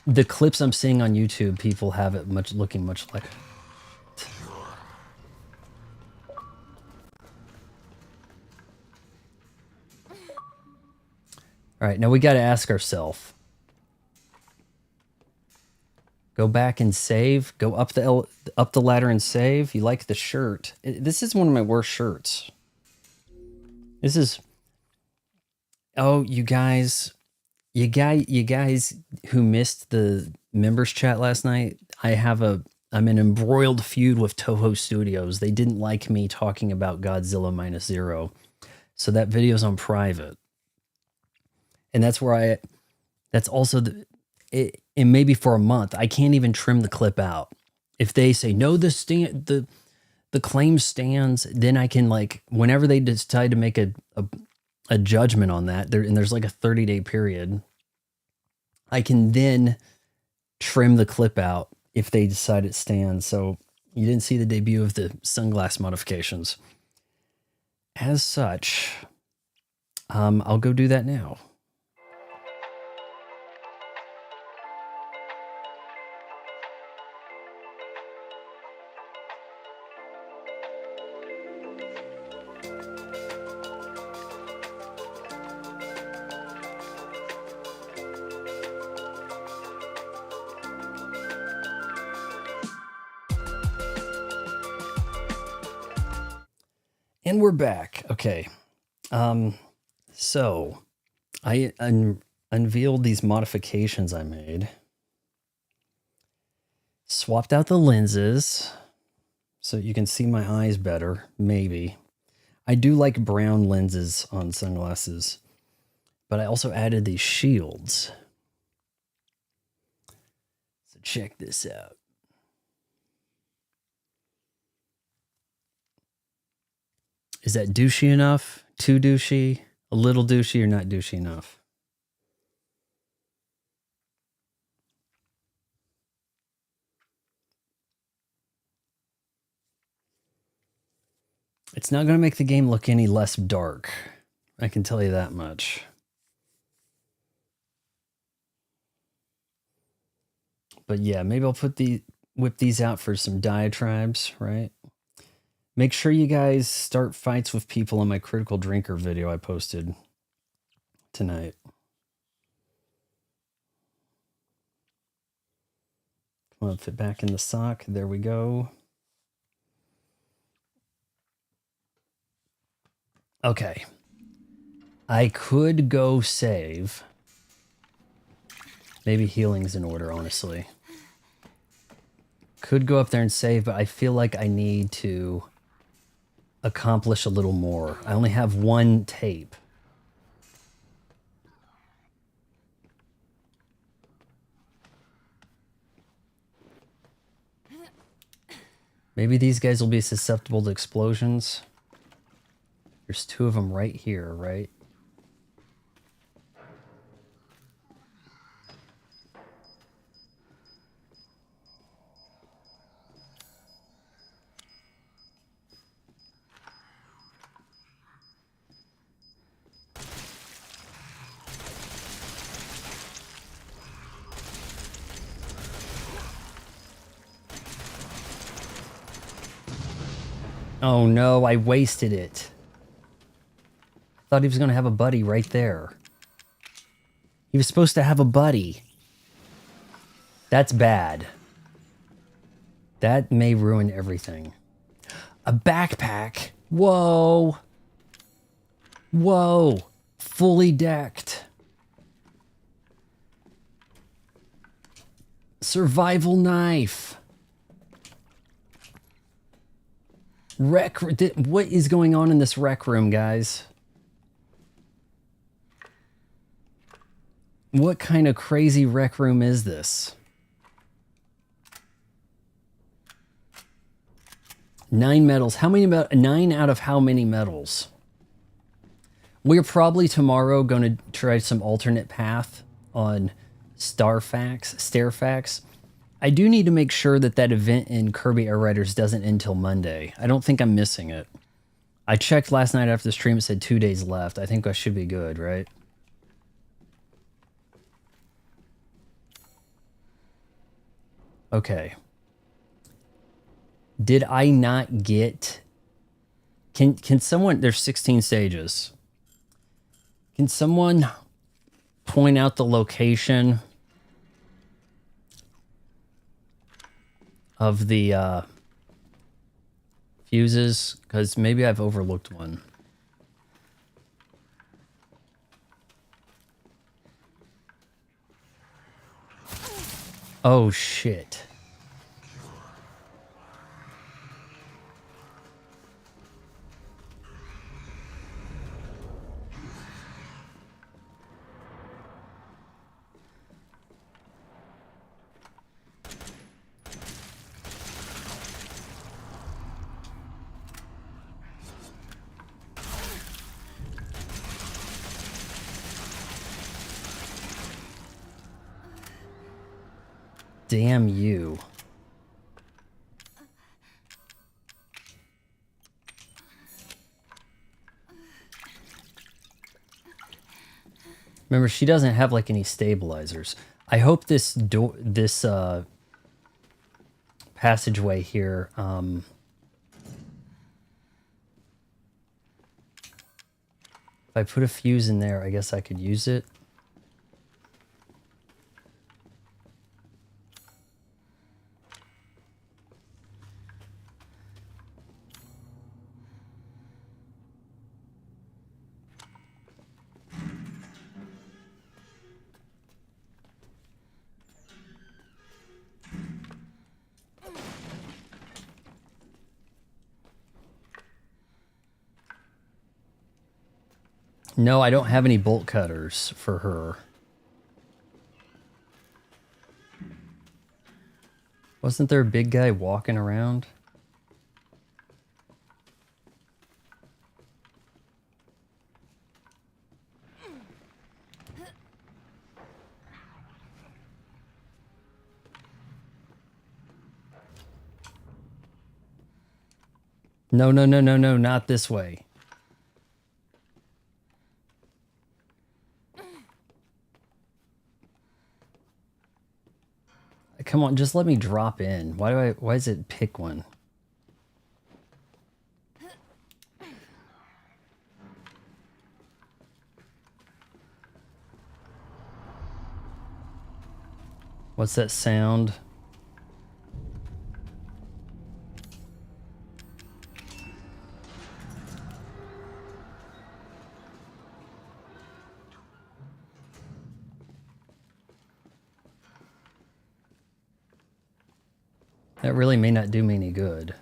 the clips I'm seeing on YouTube. People have it looking much like. All right, now we got to ask ourselves. Go back and save. Go up the ladder and save. You like the shirt? This is one of my worst shirts. This is. Oh, you guys who missed the members chat last night. I'm in embroiled feud with Toho Studios. They didn't like me talking about Godzilla Minus Zero, so that video's on private. And that's where that's also and maybe for a month, I can't even trim the clip out. If they say, no, the claim stands, then I can, like, whenever they decide to make a judgment on that, and there's like a 30-day period, I can then trim the clip out if they decide it stands. So you didn't see the debut of the sunglass modifications. As such, I'll go do that now. And we're back. Okay. So I unveiled these modifications I made. Swapped out the lenses so you can see my eyes better, maybe. I do like brown lenses on sunglasses, but I also added these shields. So check this out. Is that douchey enough? Too douchey? A little douchey, or not douchey enough? It's not going to make the game look any less dark. I can tell you that much. But yeah, maybe I'll whip these out for some diatribes, right? Make sure you guys start fights with people in my Critical Drinker video I posted tonight. Come on, fit back in the sock. There we go. Okay. I could go save. Maybe healing's in order, honestly. Could go up there and save, but I feel like I need to accomplish a little more. I only have one tape. Maybe these guys will be susceptible to explosions. There's two of them right here, right? Oh no, I wasted it. Thought he was going to have a buddy right there. He was supposed to have a buddy. That's bad. That may ruin everything. A backpack. Whoa. Whoa. Fully decked. Survival knife. What is going on in this rec room, guys? What kind of crazy rec room is this? 9 medals. How many 9 out of how many medals? We're probably tomorrow going to try some alternate path on Stairfax. I do need to make sure that that event in Kirby Air Riders doesn't end till Monday. I don't think I'm missing it. I checked last night after the stream. It said 2 days left. I think I should be good, right? Okay. Did I not get... Can someone... There's 16 stages. Can someone point out the location of the fuses? Because maybe I've overlooked one. Oh, shit. Damn you. Remember, she doesn't have like any stabilizers. I hope this passageway here, if I put a fuse in there, I guess I could use it. No, I don't have any bolt cutters for her. Wasn't there a big guy walking around? No, no, no, no, no, not this way. Come on, just let me drop in. Why does it pick one? What's that sound? That really may not do me any good.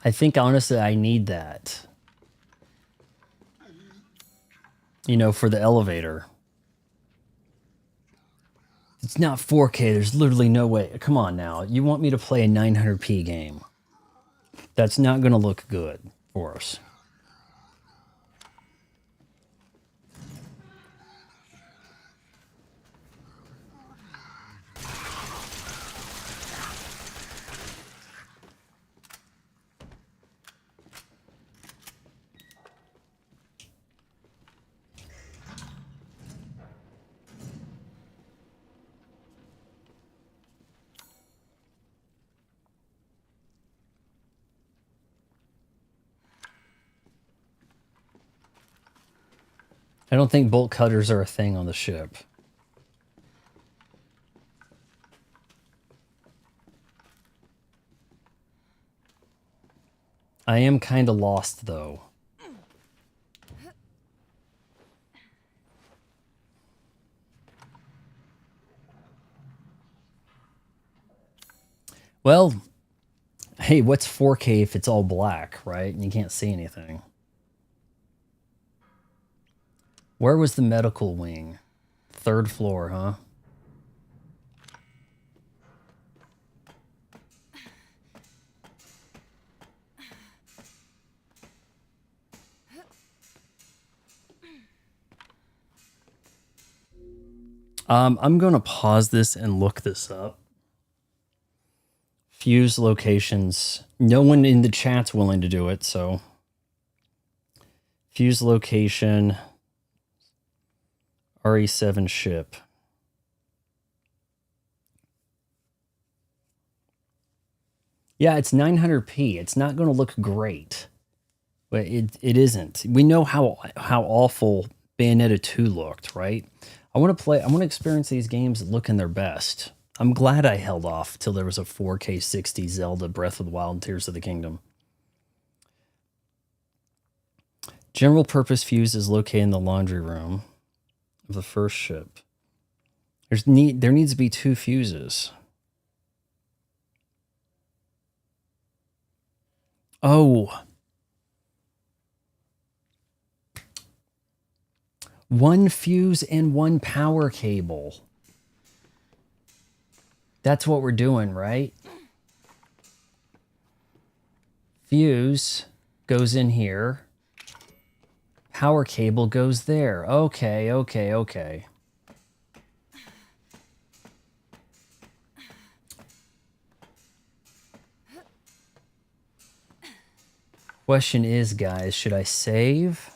I think honestly I need that. You know, for the elevator. It's not 4K, there's literally no way. Come on now, you want me to play a 900p game. That's not gonna look good for us. I don't think bolt cutters are a thing on the ship. I am kind of lost, though. Well, hey, what's 4K if it's all black, right? And you can't see anything. Where was the medical wing? 3rd floor, huh? I'm going to pause this and look this up. Fuse locations. No one in the chat's willing to do it, so. Fuse location. RE7 ship. Yeah, it's 900p. It's not going to look great. But it isn't. We know how awful Bayonetta 2 looked, right? I want to experience these games looking their best. I'm glad I held off till there was a 4K 60 Zelda Breath of the Wild and Tears of the Kingdom. General purpose fuse is located in the laundry room of the first ship. There needs to be 2 fuses. Oh. 1 fuse and 1 power cable. That's what we're doing, right? Fuse goes in here. Power cable goes there. Okay. Question is, guys, should I save?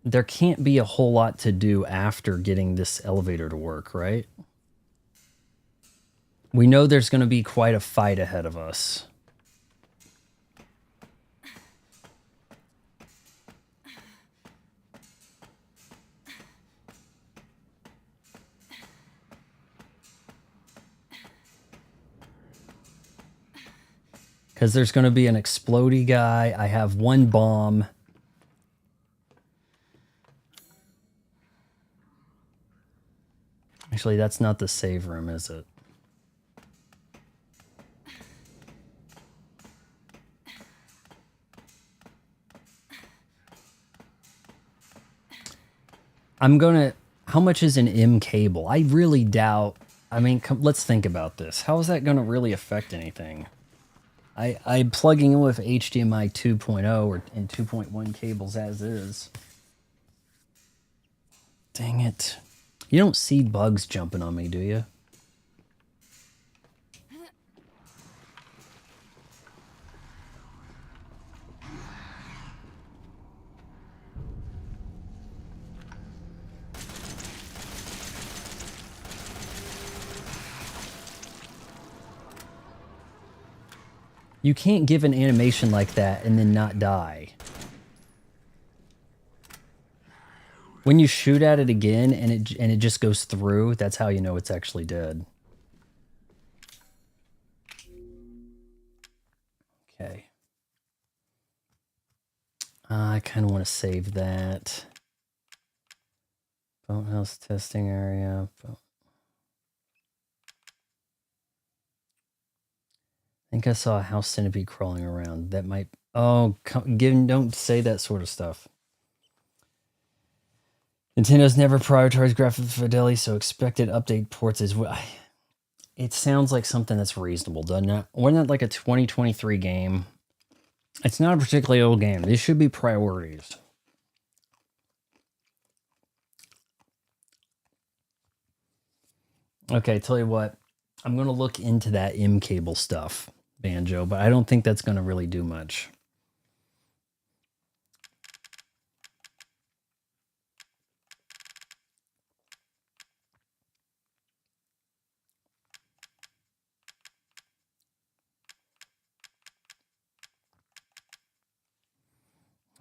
There can't be a whole lot to do after getting this elevator to work, right? We know there's going to be quite a fight ahead of us. Because there's going to be an explodey guy. I have 1 bomb. Actually, that's not the save room, is it? How much is an M cable? I really doubt. I mean, let's think about this. How is that going to really affect anything? I'm plugging in with HDMI 2.0 and 2.1 cables as is. Dang it. You don't see bugs jumping on me, do you? You can't give an animation like that and then not die. When you shoot at it again and it just goes through, that's how you know it's actually dead. Okay. I kind of want to save that. Boathouse testing area. I think I saw a house centipede crawling around. That might... Oh, don't say that sort of stuff. Nintendo's never prioritized graphic fidelity, so expected update ports is... It sounds like something that's reasonable, doesn't it? Wasn't that like a 2023 game? It's not a particularly old game. These should be priorities. Okay, tell you what. I'm going to look into that M cable stuff, Banjo, but I don't think that's going to really do much.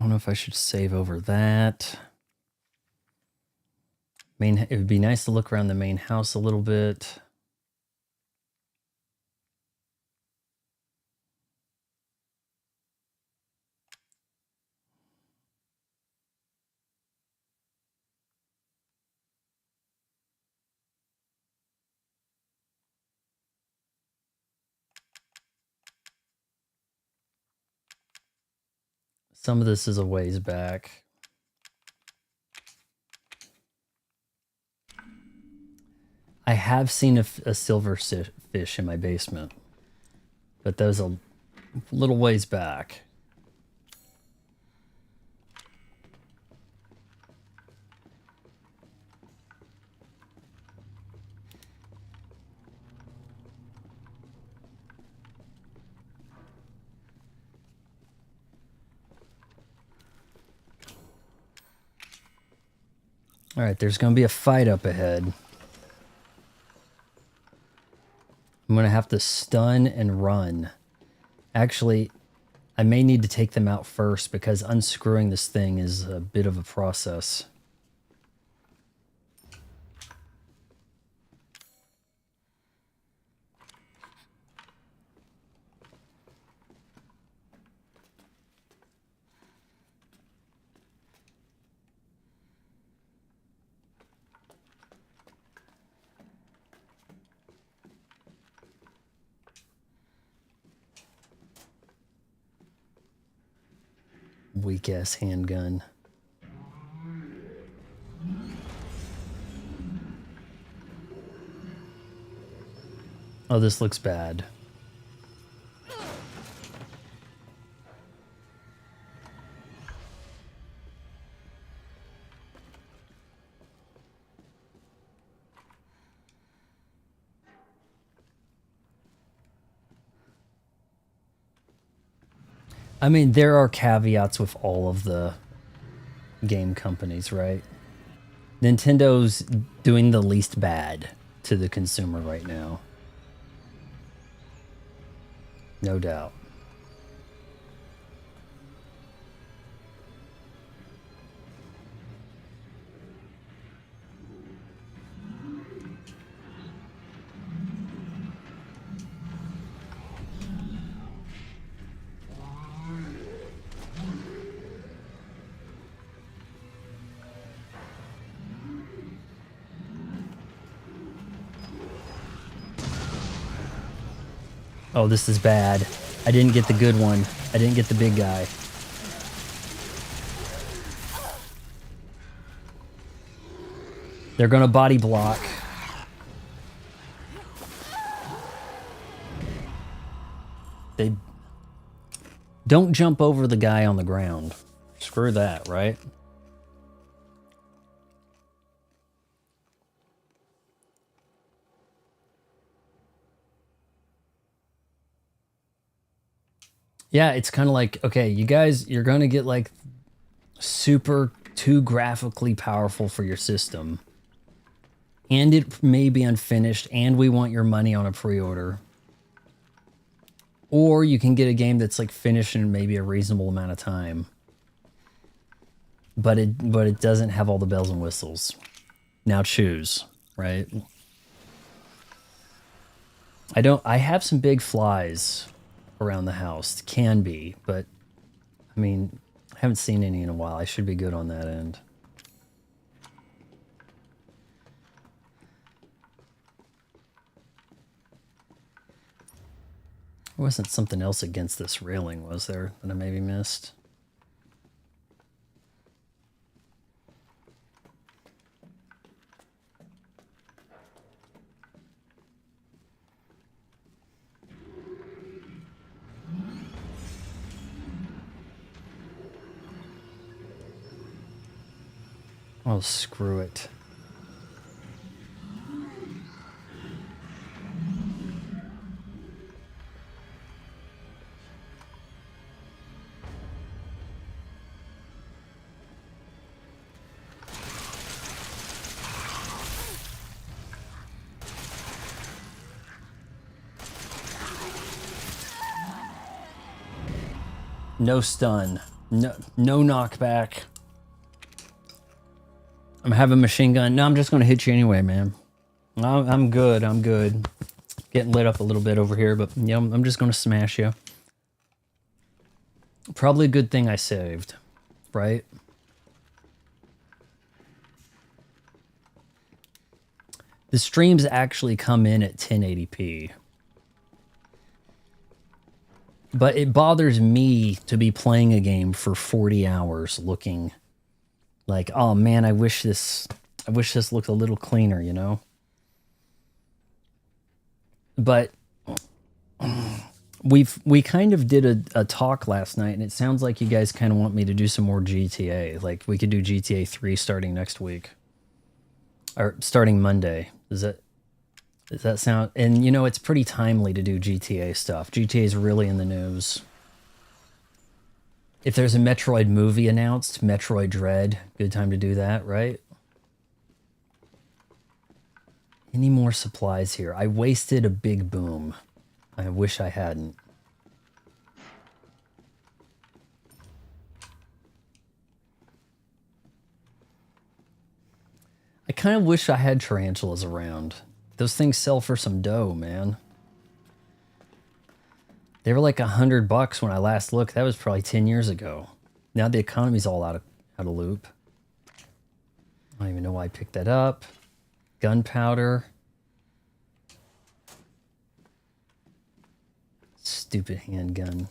don't know if I should save over that. It would be nice to look around the main house a little bit. Some of this is a ways back. I have seen a silver fish in my basement, but that was a little ways back. All right, there's going to be a fight up ahead. I'm going to have to stun and run. Actually, I may need to take them out first because unscrewing this thing is a bit of a process. Weak ass handgun. Oh, this looks bad. I mean, there are caveats with all of the game companies, right? Nintendo's doing the least bad to the consumer right now. No doubt. Oh, this is bad. I didn't get the good one. I didn't get the big guy. They're gonna body block. They don't jump over the guy on the ground. Screw that, right? Yeah, it's kind of like, okay, you guys, you're going to get like super too graphically powerful for your system. And it may be unfinished, and we want your money on a pre-order. Or you can get a game that's like finished in maybe a reasonable amount of time. But it doesn't have all the bells and whistles. Now choose, right? I have some big flies around the house. Can be, but I mean, I haven't seen any in a while. I should be good on that end. There wasn't something else against this railing, was there, that I maybe missed? Oh, screw it. No stun. No knockback. I'm having a machine gun. No, I'm just gonna hit you anyway, man. I'm good. I'm good. Getting lit up a little bit over here, but yeah, I'm just gonna smash you. Probably a good thing I saved, right? The streams actually come in at 1080p. But it bothers me to be playing a game for 40 hours looking like, oh man, I wish this looked a little cleaner, you know? But we kind of did a talk last night, and it sounds like you guys kind of want me to do some more GTA. Like we could do GTA 3 starting next week. Or starting Monday. Does that sound... And, you know, it's pretty timely to do GTA stuff. GTA is really in the news. If there's a Metroid movie announced, Metroid Dread, good time to do that, right? Any more supplies here? I wasted a big boom. I wish I hadn't. I kind of wish I had tarantulas around. Those things sell for some dough, man. They were like $100 when I last looked. That was probably 10 years ago. Now the economy's all out of loop. I don't even know why I picked that up. Gunpowder. Stupid handgun.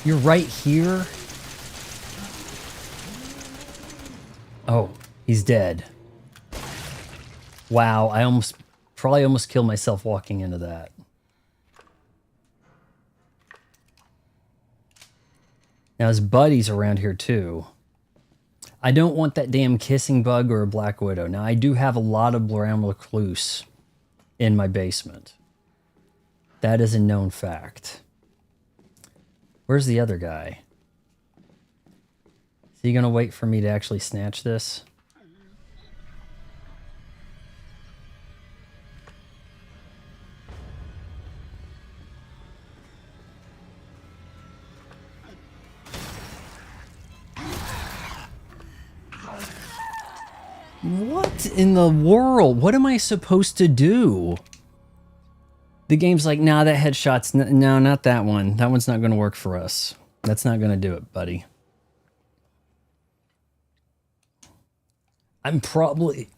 You're right here? Oh, he's dead. Wow, I probably almost killed myself walking into that. Now his buddy's around here too. I don't want that damn kissing bug or a black widow. Now I do have a lot of brown recluse in my basement. That is a known fact. Where's the other guy? Is he gonna wait for me to actually snatch this? What in the world? What am I supposed to do? The game's like, nah, that headshot's... No, not that one. That one's not going to work for us. That's not going to do it, buddy. I'm probably...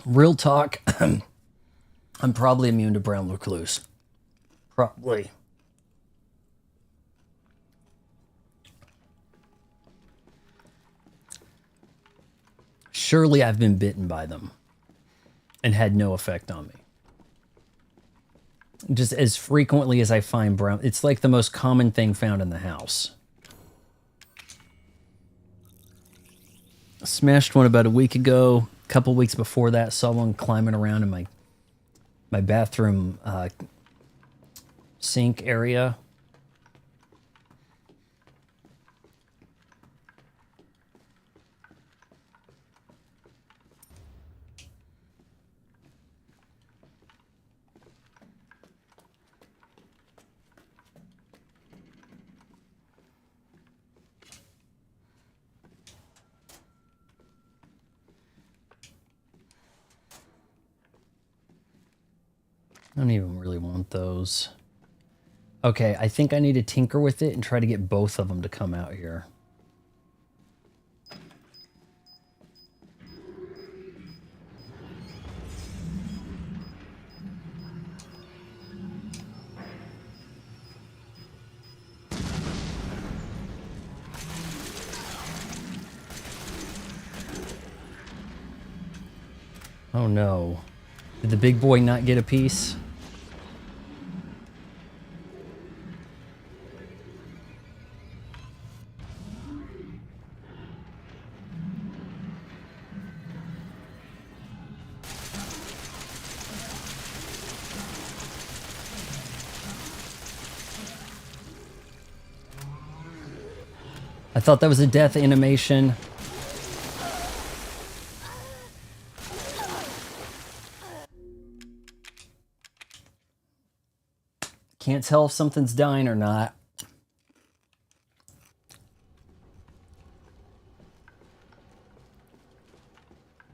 Real talk. I'm probably immune to brown recluse. Probably. Surely I've been bitten by them and had no effect on me. Just as frequently as I find brown, it's like the most common thing found in the house. Smashed one about a week ago. A couple weeks before that, saw one climbing around in my bathroom sink area. I don't even really want those. Okay, I think I need to tinker with it and try to get both of them to come out here. Oh no. Did the big boy not get a piece? I thought that was a death animation. Can't tell if something's dying or not.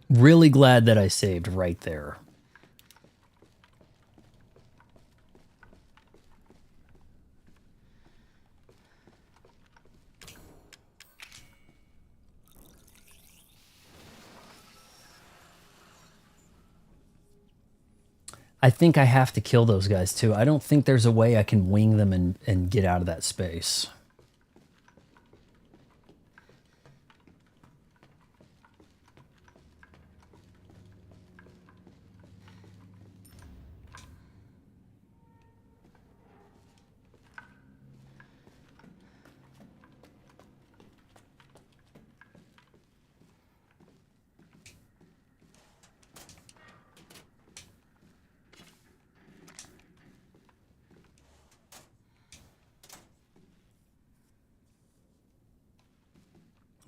Really glad that I saved right there. I think I have to kill those guys too. I don't think there's a way I can wing them and get out of that space.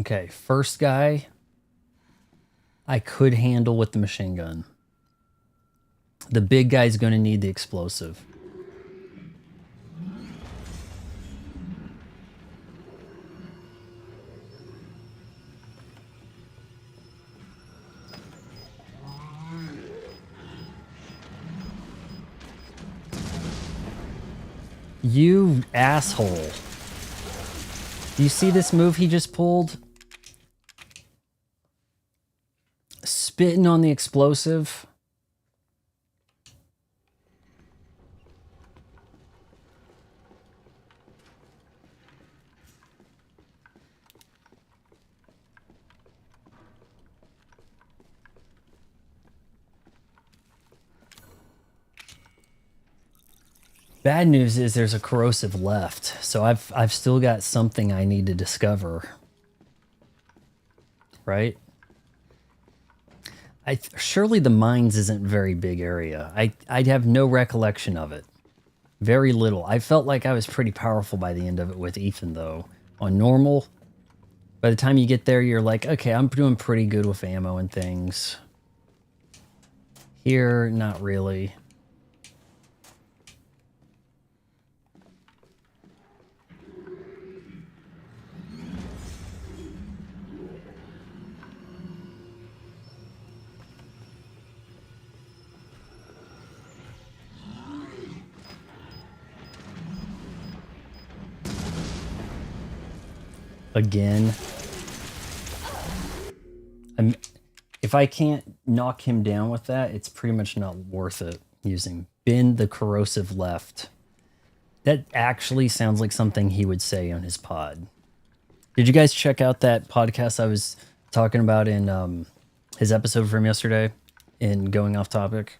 Okay, first guy I could handle with the machine gun. The big guy's going to need the explosive. You asshole. Do you see this move he just pulled? Spitting on the explosive. Bad news is there's a corrosive left, so I've still got something I need to discover. Right? Surely the mines isn't a very big area. I'd have no recollection of it. Very little. I felt like I was pretty powerful by the end of it with Ethan, though. On normal, by the time you get there, you're like, okay, I'm doing pretty good with ammo and things. Here, not really. Again. If I can't knock him down with that, it's pretty much not worth it using bend the corrosive left. That actually sounds like something he would say on his pod. Did you guys check out that podcast I was talking about in his episode from yesterday in Going Off Topic?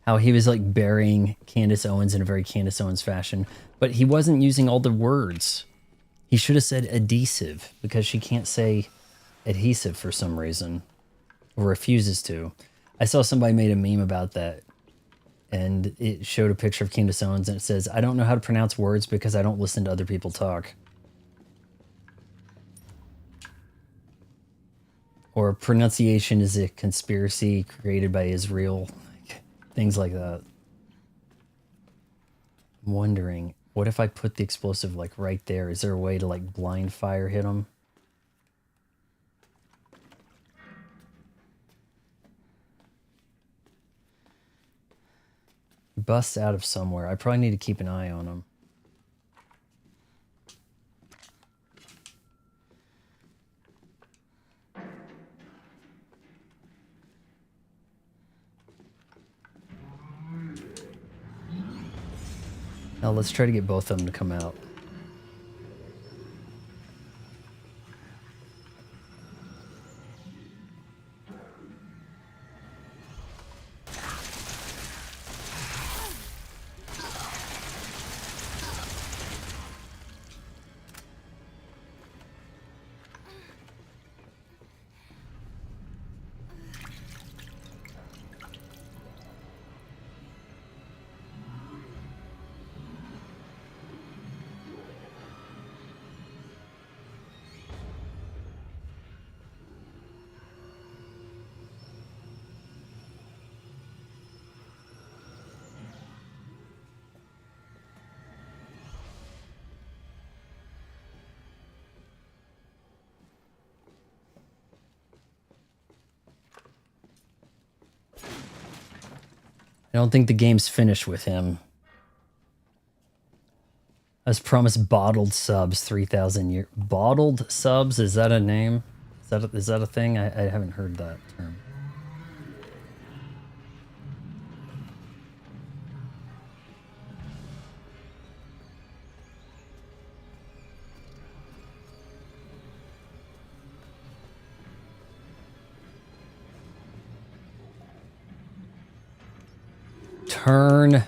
How he was like burying Candace Owens in a very Candace Owens fashion, but he wasn't using all the words. He should have said adhesive because she can't say adhesive for some reason or refuses to. I saw somebody made a meme about that and it showed a picture of Candace Owens and it says, I don't know how to pronounce words because I don't listen to other people talk. Or pronunciation is a conspiracy created by Israel. Things like that. I'm wondering, what if I put the explosive like right there? Is there a way to like blind fire hit him? Busts out of somewhere. I probably need to keep an eye on him. Now let's try to get both of them to come out. I don't think the game's finished with him. As promised, bottled subs, 3,000 years. Bottled subs, is that a name? Is that a thing? I haven't heard that term. Turn.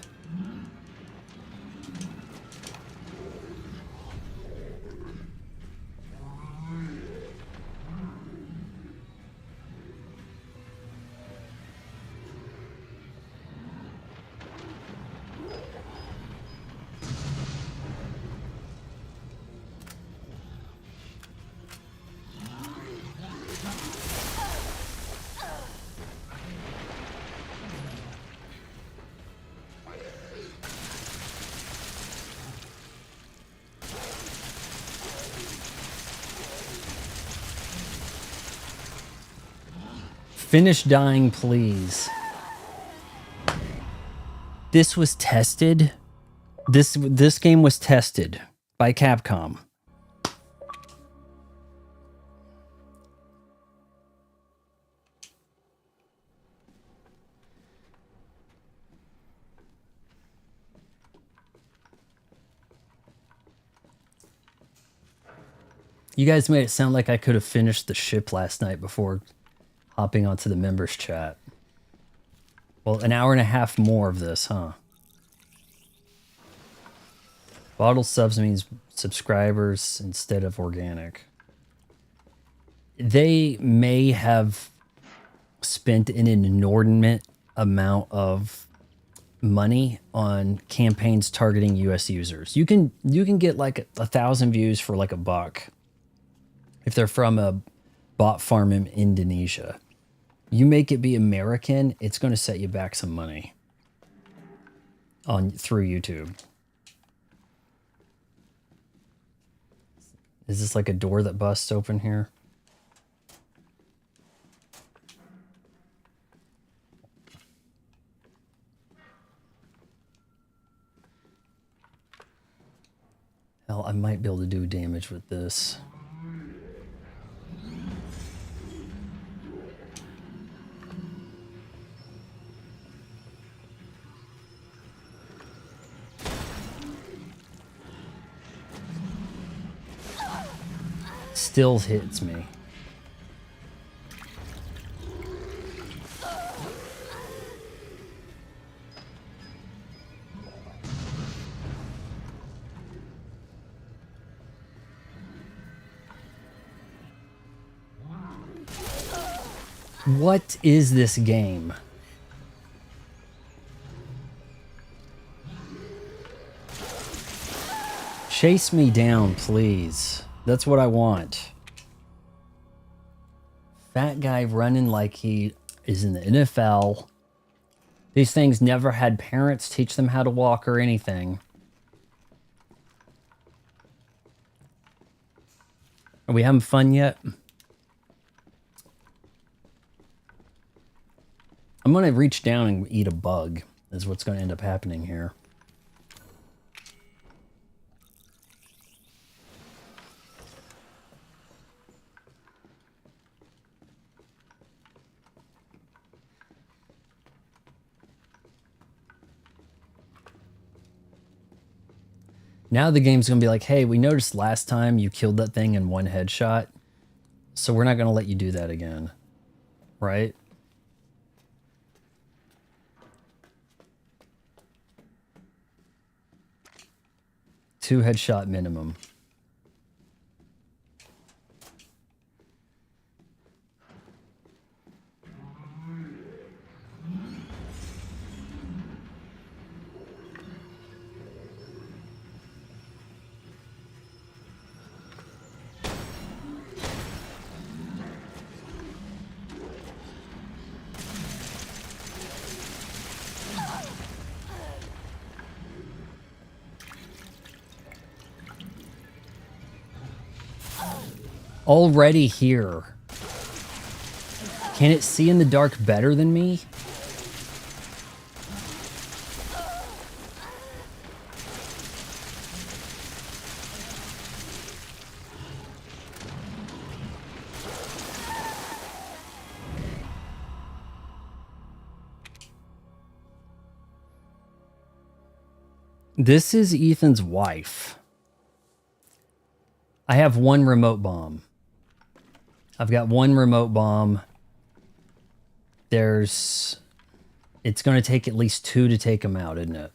Finish dying, please. This was tested. This game was tested by Capcom. You guys made it sound like I could have finished the ship last night before hopping onto the members chat. Well, an hour and a half more of this, huh? Bottle subs means subscribers instead of organic. They may have spent an inordinate amount of money on campaigns targeting US users. You can get like 1,000 views for like $1 if they're from a bot farm in Indonesia. You make it be American, it's going to set you back some money through YouTube. Is this like a door that busts open here? Hell, I might be able to do damage with this. Still hits me. What is this game? Chase me down, please. That's what I want. Fat guy running like he is in the NFL. These things never had parents teach them how to walk or anything. Are we having fun yet? I'm going to reach down and eat a bug, is what's going to end up happening here. Now the game's going to be like, hey, we noticed last time you killed that thing in one headshot, so we're not going to let you do that again. Right? Two headshot minimum. Already here. Can it see in the dark better than me? This is Ethan's wife. I have one remote bomb. I've got one remote bomb. It's going to take at least 2 to take him out, isn't it?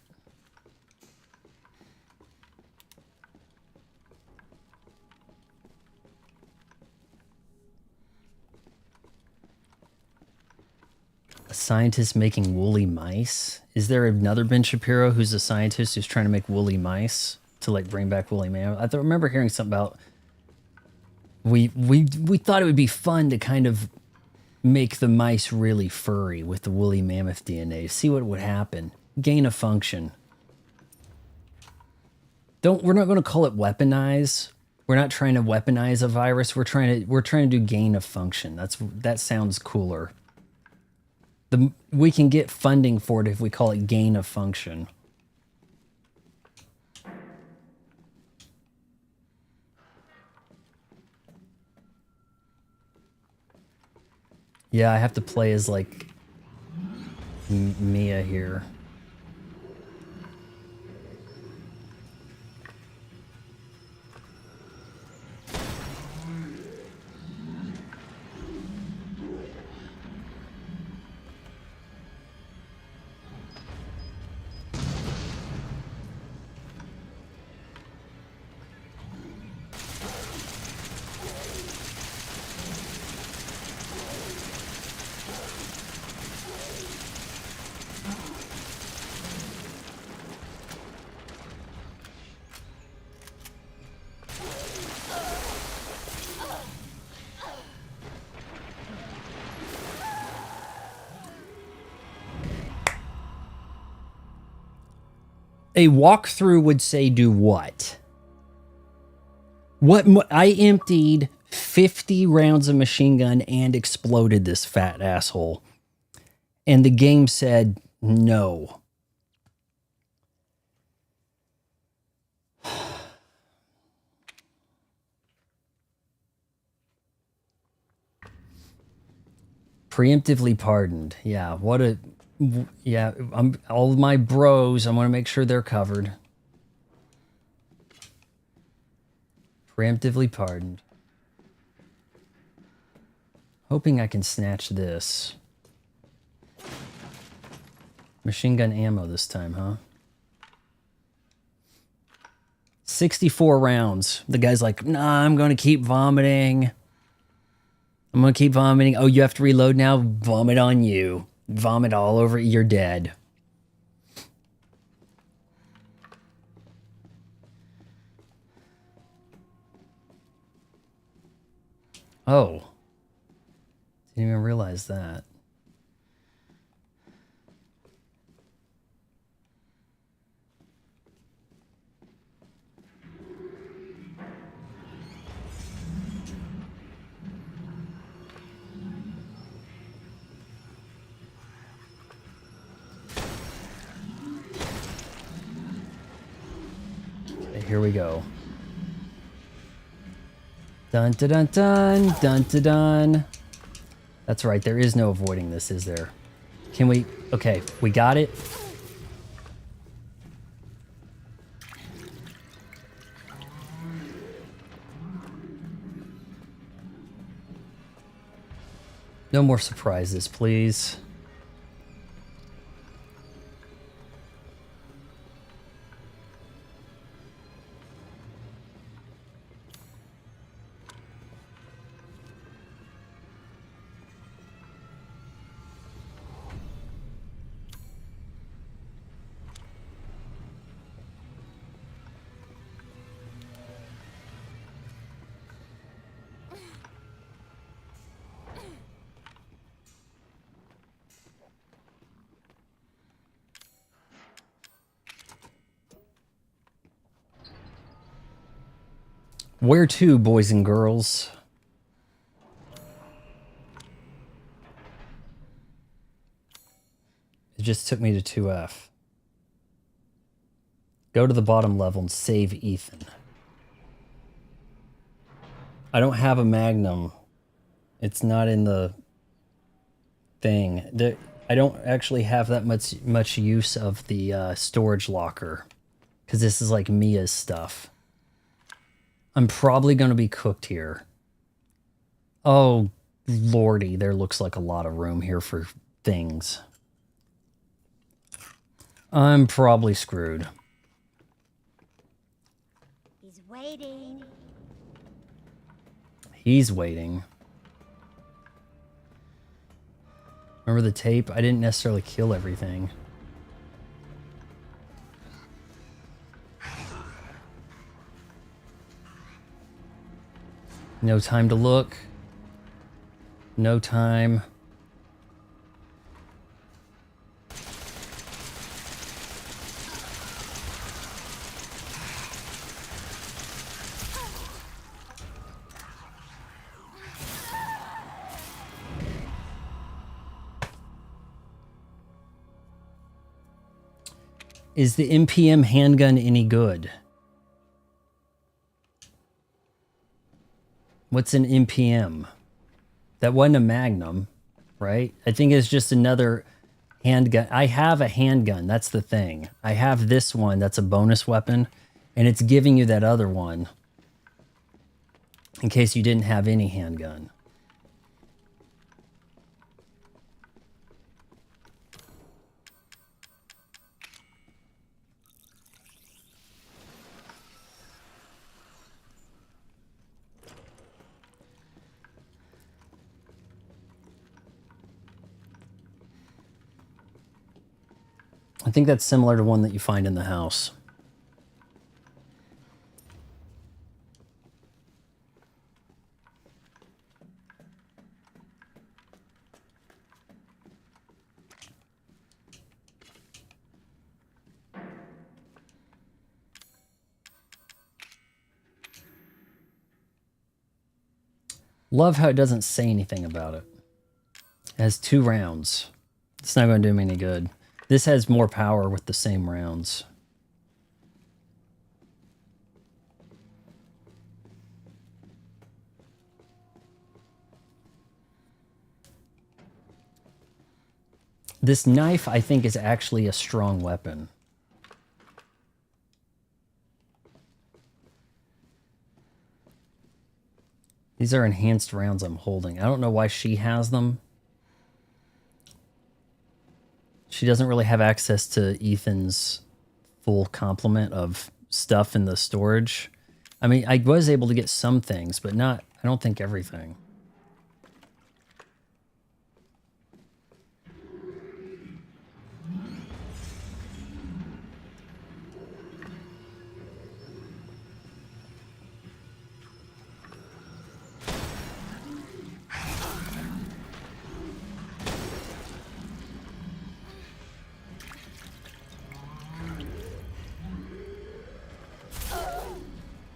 A scientist making woolly mice? Is there another Ben Shapiro who's a scientist who's trying to make woolly mice to like bring back woolly mammoth? I remember hearing something about we thought it would be fun to kind of make the mice really furry with the woolly mammoth DNA to see what would happen. Gain of function. We're not going to call it weaponize. We're not trying to weaponize a virus. We're trying to do gain of function. That sounds cooler. We can get funding for it if we call it gain of function. Yeah, I have to play as like Mia here. A walkthrough would say do what? I emptied 50 rounds of machine gun and exploded this fat asshole. And the game said no. Preemptively pardoned. Yeah, all of my bros, I want to make sure they're covered. Preemptively pardoned. Hoping I can snatch this. Machine gun ammo this time, huh? 64 rounds. The guy's like, nah, I'm going to keep vomiting. I'm going to keep vomiting. Oh, you have to reload now? Vomit on you. Vomit all over. You're dead. Oh. Didn't even realize that. Here we go. Dun dun dun dun dun dun dun. That's right, there is no avoiding this, is there? Can we? Okay, we got it. No more surprises, please. Where to, boys and girls? It just took me to 2F. Go to the bottom level and save Ethan. I don't have a Magnum. It's not in the thing. I don't actually have that much use of the storage locker. Because this is like Mia's stuff. I'm probably going to be cooked here. Oh, lordy. There looks like a lot of room here for things. I'm probably screwed. He's waiting. He's waiting. Remember the tape? I didn't necessarily kill everything. No time to look. No time. Is the MPM handgun any good? What's an MPM? That wasn't a Magnum, right? I think it's just another handgun. I have a handgun. That's the thing. I have this one. That's a bonus weapon. And it's giving you that other one in case you didn't have any handgun. I think that's similar to one that you find in the house. Love how it doesn't say anything about it. It has 2 rounds. It's not going to do me any good. This has more power with the same rounds. This knife, I think, is actually a strong weapon. These are enhanced rounds I'm holding. I don't know why she has them. She doesn't really have access to Ethan's full complement of stuff in the storage. I mean, I was able to get some things, but not, I don't think everything.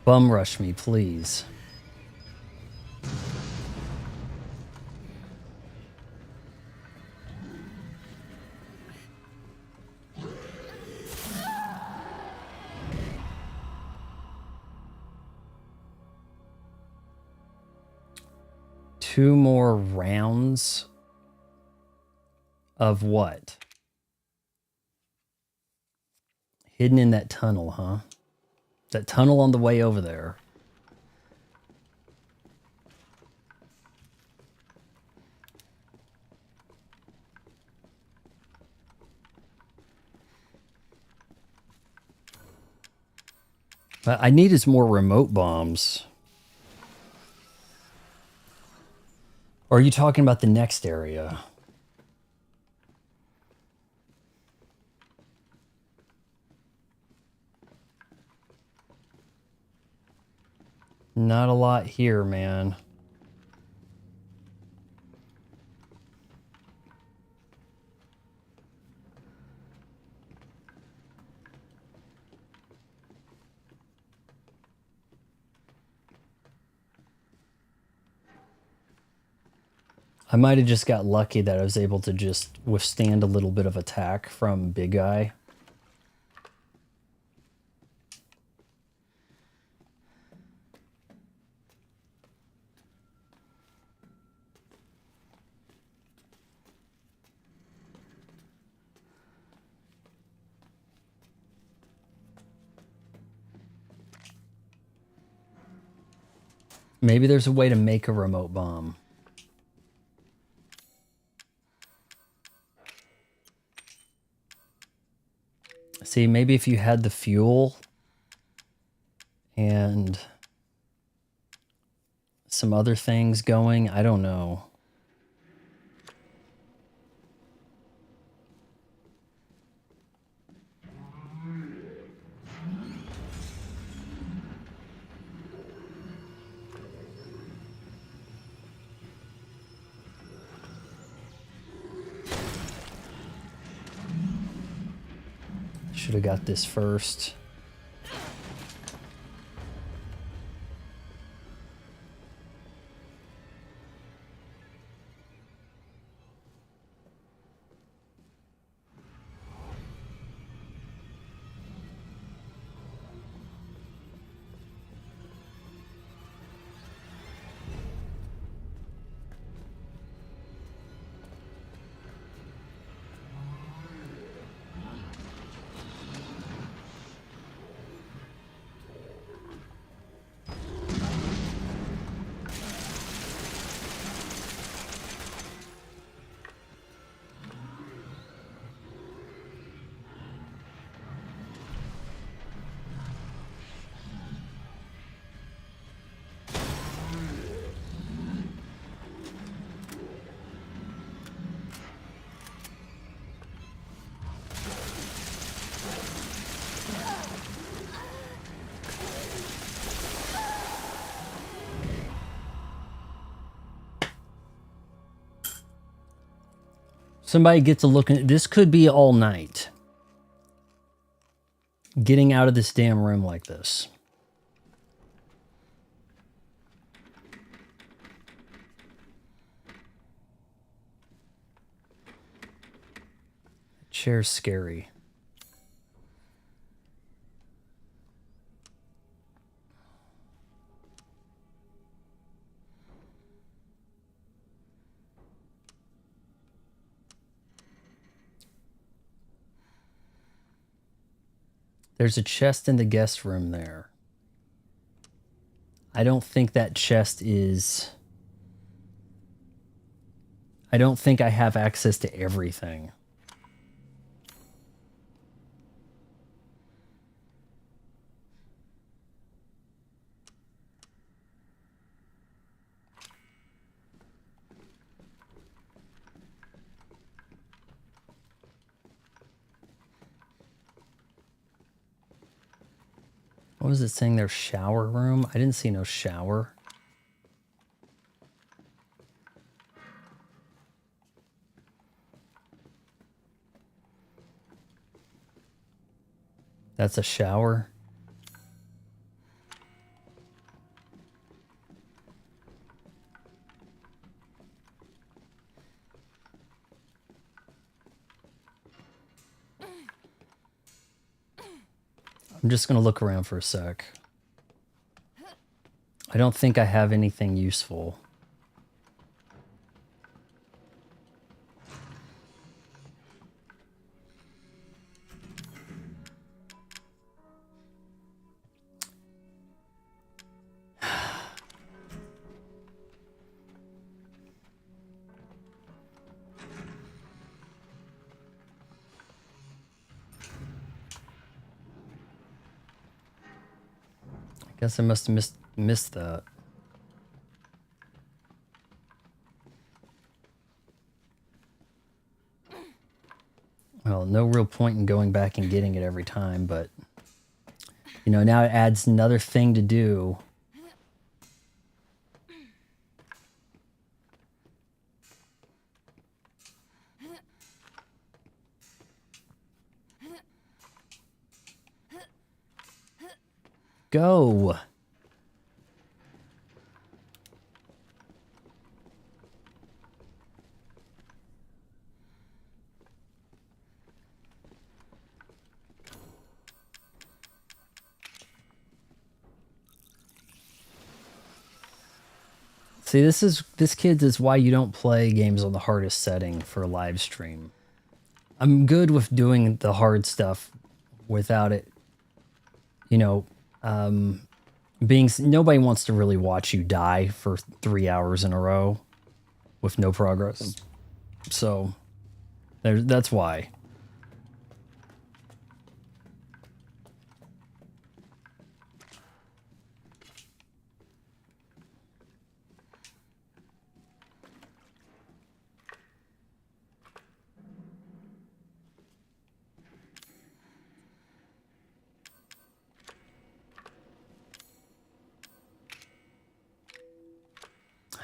Bum rush me, please. Two more rounds of what? Hidden in that tunnel, huh? That tunnel on the way over there. What I need is more remote bombs. Or are you talking about the next area? Not a lot here, man. I might have just got lucky that I was able to just withstand a little bit of attack from Big Guy. Maybe there's a way to make a remote bomb. See, maybe if you had the fuel and some other things going, I don't know. Should have got this first. Somebody gets a look at this. Could be all night. Getting out of this damn room like this. Chair's scary. There's a chest in the guest room there. I don't think that chest is... I don't think I have access to everything. What was it saying there? Shower room? I didn't see no shower. That's a shower. I'm just going to look around for a sec. I don't think I have anything useful. Guess I must have missed that. Well, no real point in going back and getting it every time, but you know, now it adds another thing to do. Go. See, this kids is why you don't play games on the hardest setting for a live stream. I'm good with doing the hard stuff without it, you know, nobody wants to really watch you die for 3 hours in a row with no progress. So that's why.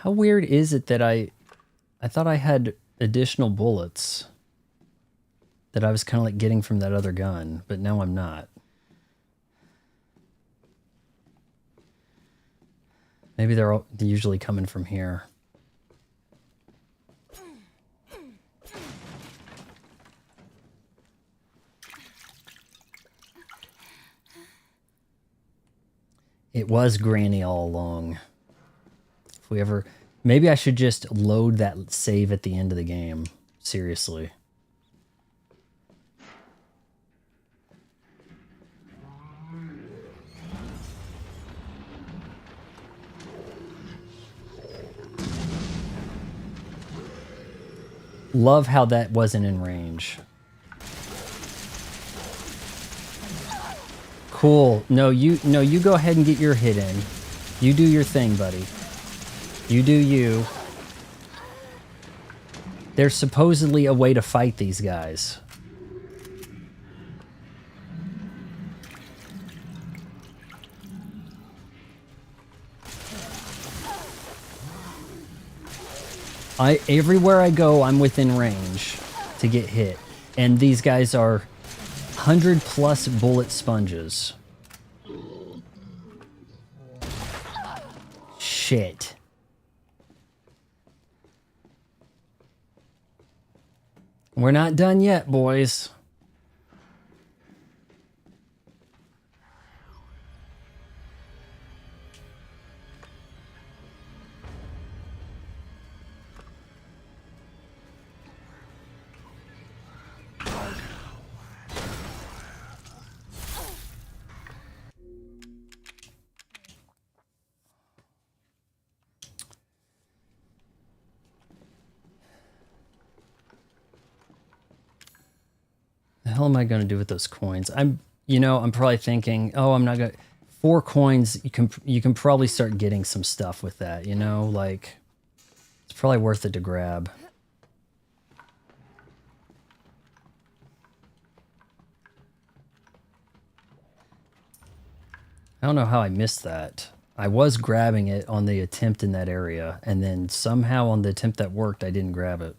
How weird is it that I thought I had additional bullets that I was kind of like getting from that other gun, but now I'm not. Maybe they're usually coming from here. It was Granny all along. If we ever... Maybe I should just load that save at the end of the game. Seriously. Love how that wasn't in range. Cool. No, you go ahead and get your hit in. You do your thing, buddy. You do you. There's supposedly a way to fight these guys. Everywhere I go, I'm within range to get hit. And these guys are 100+ bullet sponges. Shit. We're not done yet, boys. The hell am I going to do with those coins? I'm probably thinking, oh, I'm not going to... 4 coins, you can probably start getting some stuff with that, like... It's probably worth it to grab. I don't know how I missed that. I was grabbing it on the attempt in that area, and then somehow on the attempt that worked, I didn't grab it.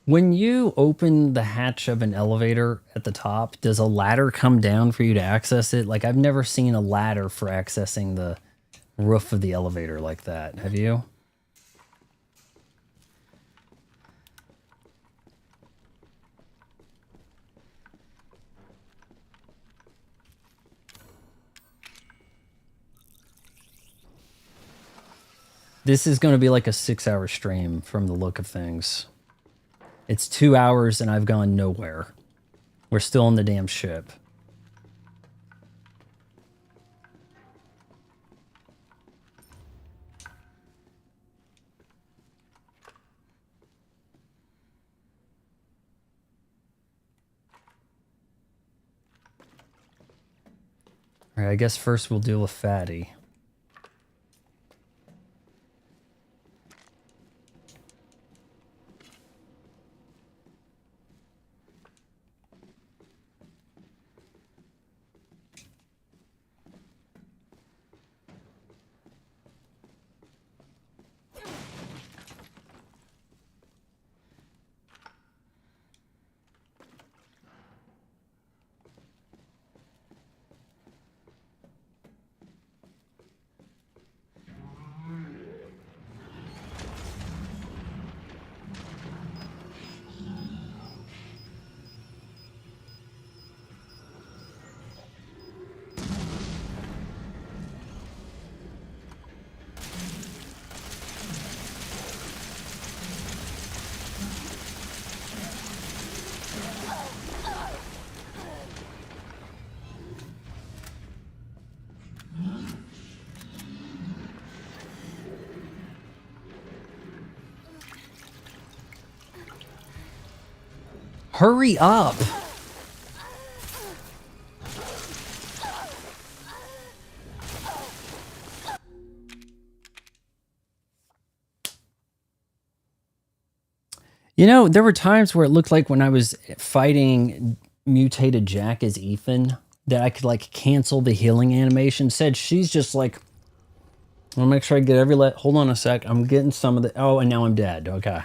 When you open the hatch of an elevator at the top, does a ladder come down for you to access it? Like, I've never seen a ladder for accessing the roof of the elevator like that. Have you? This is going to be like a 6-hour stream from the look of things. It's 2 hours and I've gone nowhere. We're still on the damn ship. Alright, I guess first we'll deal with Fatty. Hurry up! You know, there were times where it looked like when I was fighting mutated Jack as Ethan that I could like cancel the healing animation. Said she's just like, I'll make sure I get every hold on a sec. I'm getting some of the, oh, and now I'm dead. Okay.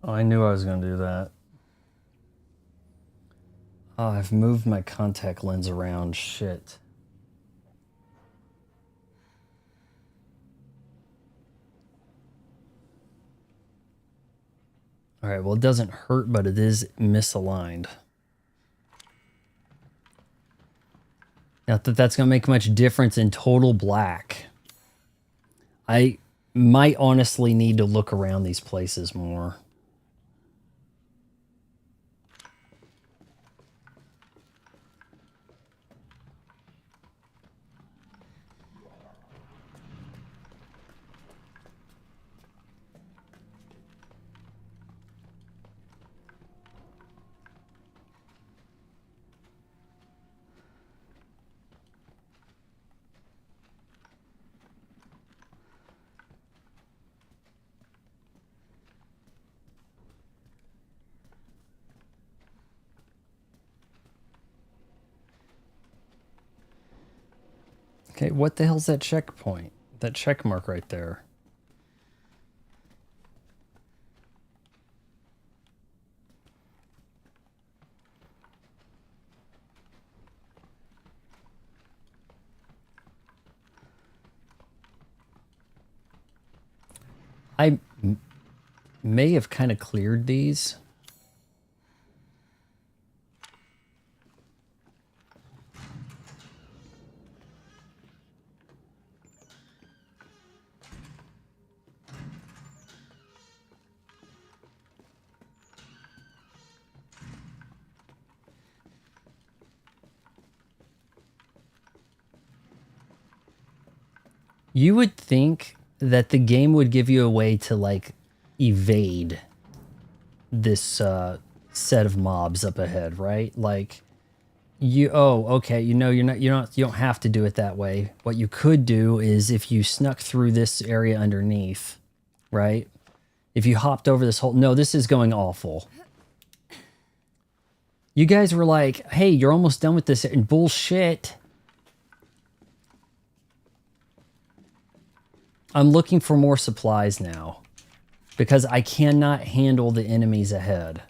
Oh, I knew I was going to do that. Oh, I've moved my contact lens around. Shit. All right, well, it doesn't hurt, but it is misaligned. Not that that's going to make much difference in total black. I might honestly need to look around these places more. Okay, what the hell's that checkpoint? That check mark right there. I may have kind of cleared these. You would think that the game would give you a way to like evade this set of mobs up ahead, right? Like okay, you know, you don't have to do it that way. What you could do is if you snuck through this area underneath, right? If you hopped over this whole, no, this is going awful. You guys were like, hey, you're almost done with this, and bullshit. I'm looking for more supplies now because I cannot handle the enemies ahead.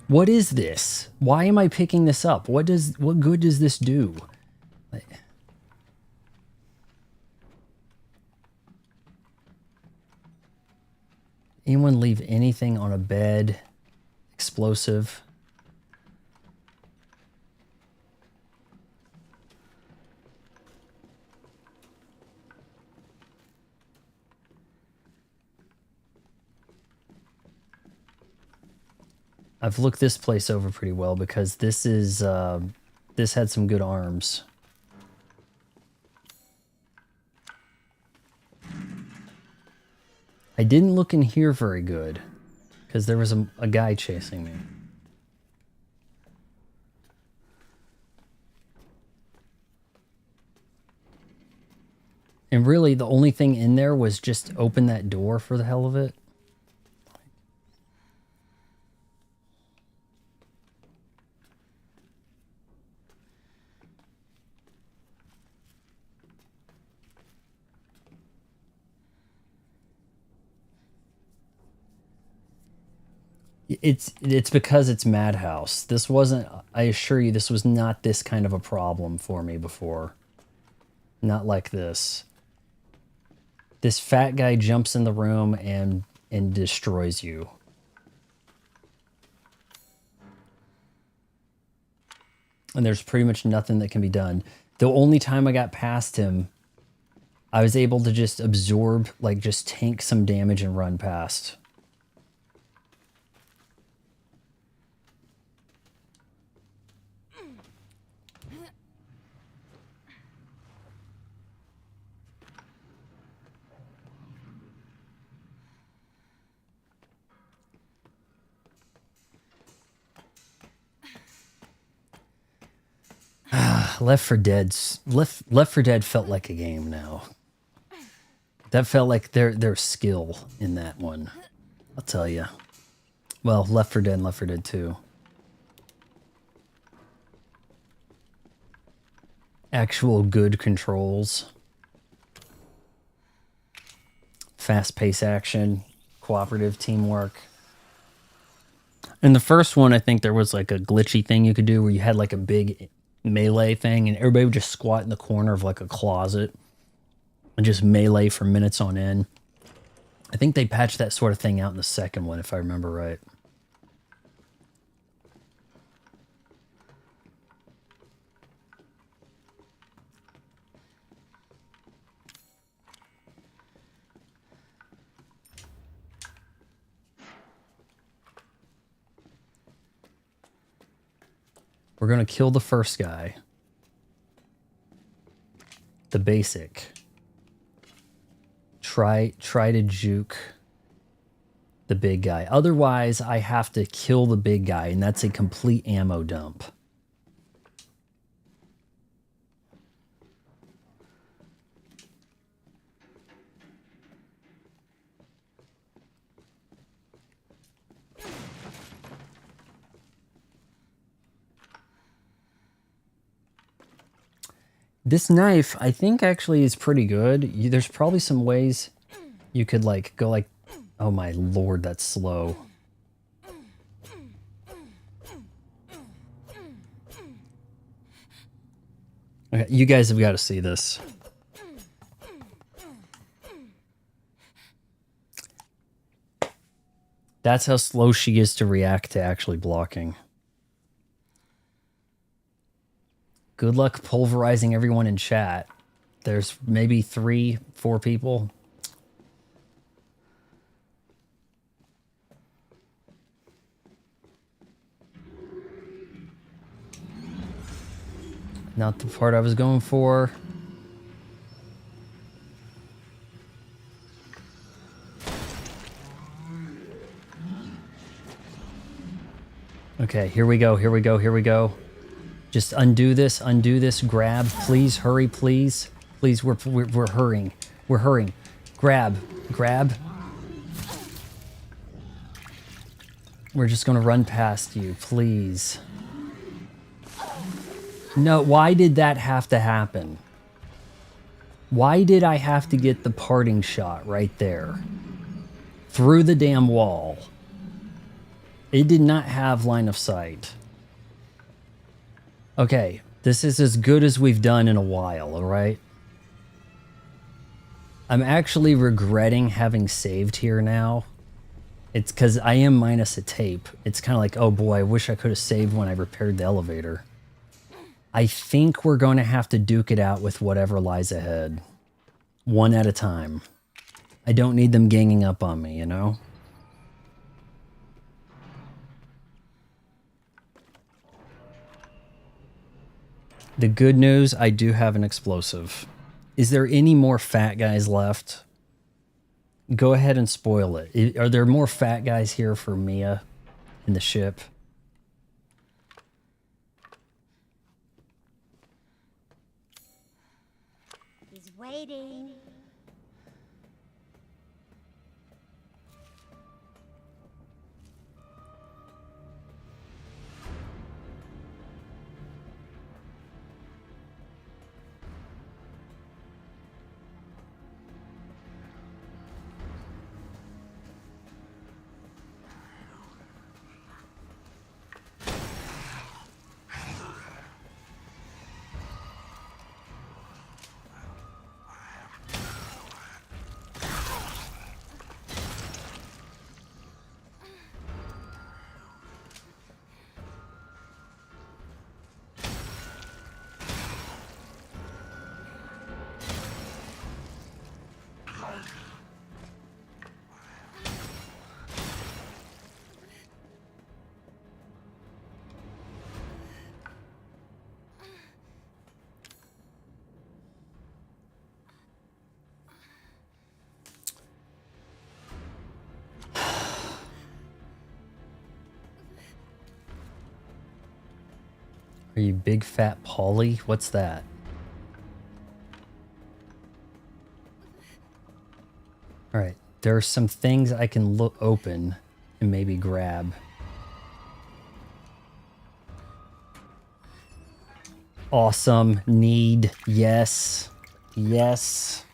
What is this? Why am I picking this up? What good does this do? Anyone leave anything on a bed? Explosive? I've looked this place over pretty well because this is this had some good arms. I didn't look in here very good because there was a guy chasing me. And really the only thing in there was just open that door for the hell of it. It's because it's Madhouse. This wasn't, I assure you, this was not this kind of a problem for me before. Not like this. This fat guy jumps in the room and and destroys you. And there's pretty much nothing that can be done. The only time I got past him, I was able to just absorb, like just tank some damage and run past. Left 4 Dead felt like a game now. That felt like their skill in that one. I'll tell you. Well, Left 4 Dead and Left 4 Dead 2. Actual good controls. Fast-paced action. Cooperative teamwork. In the first one, I think there was like a glitchy thing you could do where you had like a big melee thing and everybody would just squat in the corner of like a closet and just melee for minutes on end. I think they patched that sort of thing out in the second one, if I remember right. We're going to kill the first guy. The basic. Try to juke the big guy. Otherwise, I have to kill the big guy, and that's a complete ammo dump. This knife, I think, actually is pretty good. There's probably some ways you could, like, go like... Oh my lord, that's slow. Okay, you guys have got to see this. That's how slow she is to react to actually blocking. Good luck pulverizing everyone in chat. There's maybe 3, 4 people. Not the part I was going for. Okay, here we go, here we go, here we go. Just undo this, grab, please, hurry, please. Please, we're hurrying. We're hurrying. Grab. We're just gonna run past you, please. No, why did that have to happen? Why did I have to get the parting shot right there? Through the damn wall. It did not have line of sight. Okay, this is as good as we've done in a while, alright? I'm actually regretting having saved here now. It's because I am minus a tape. It's kind of like, oh boy, I wish I could have saved when I repaired the elevator. I think we're going to have to duke it out with whatever lies ahead. One at a time. I don't need them ganging up on me, you know? The good news, I do have an explosive. Is there any more fat guys left? Go ahead and spoil it. Are there more fat guys here for Mia in the ship? He's waiting. Are you big fat Polly? What's that? All right, there are some things I can look open and maybe grab. Awesome. Need. Yes. Yes.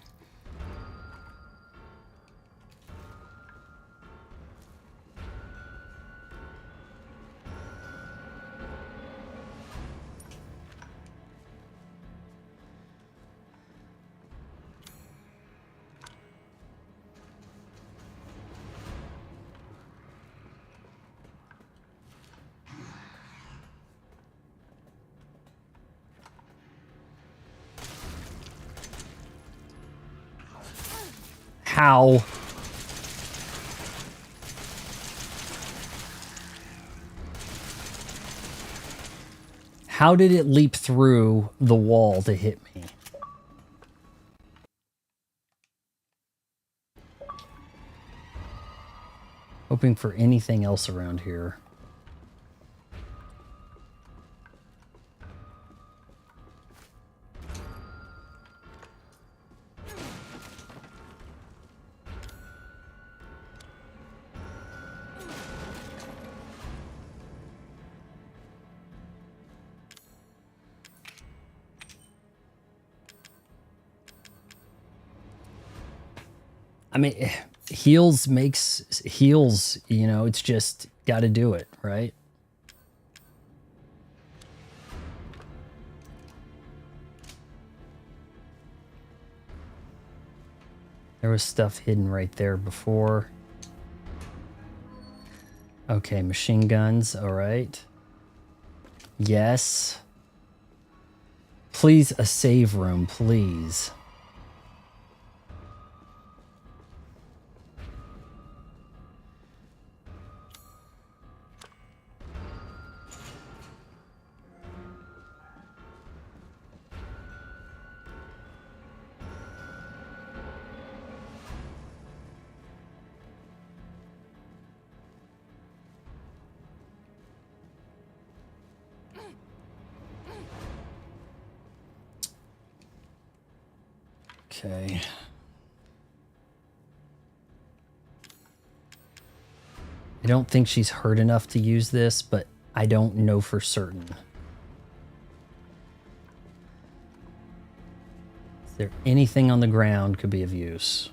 How? How did it leap through the wall to hit me? Hoping for anything else around here. I mean, heals makes heals, you know, it's just got to do it, right? There was stuff hidden right there before. Okay, machine guns, all right. Yes. Please, a save room, please. Okay. I don't think she's hurt enough to use this, but I don't know for certain. Is there anything on the ground could be of use?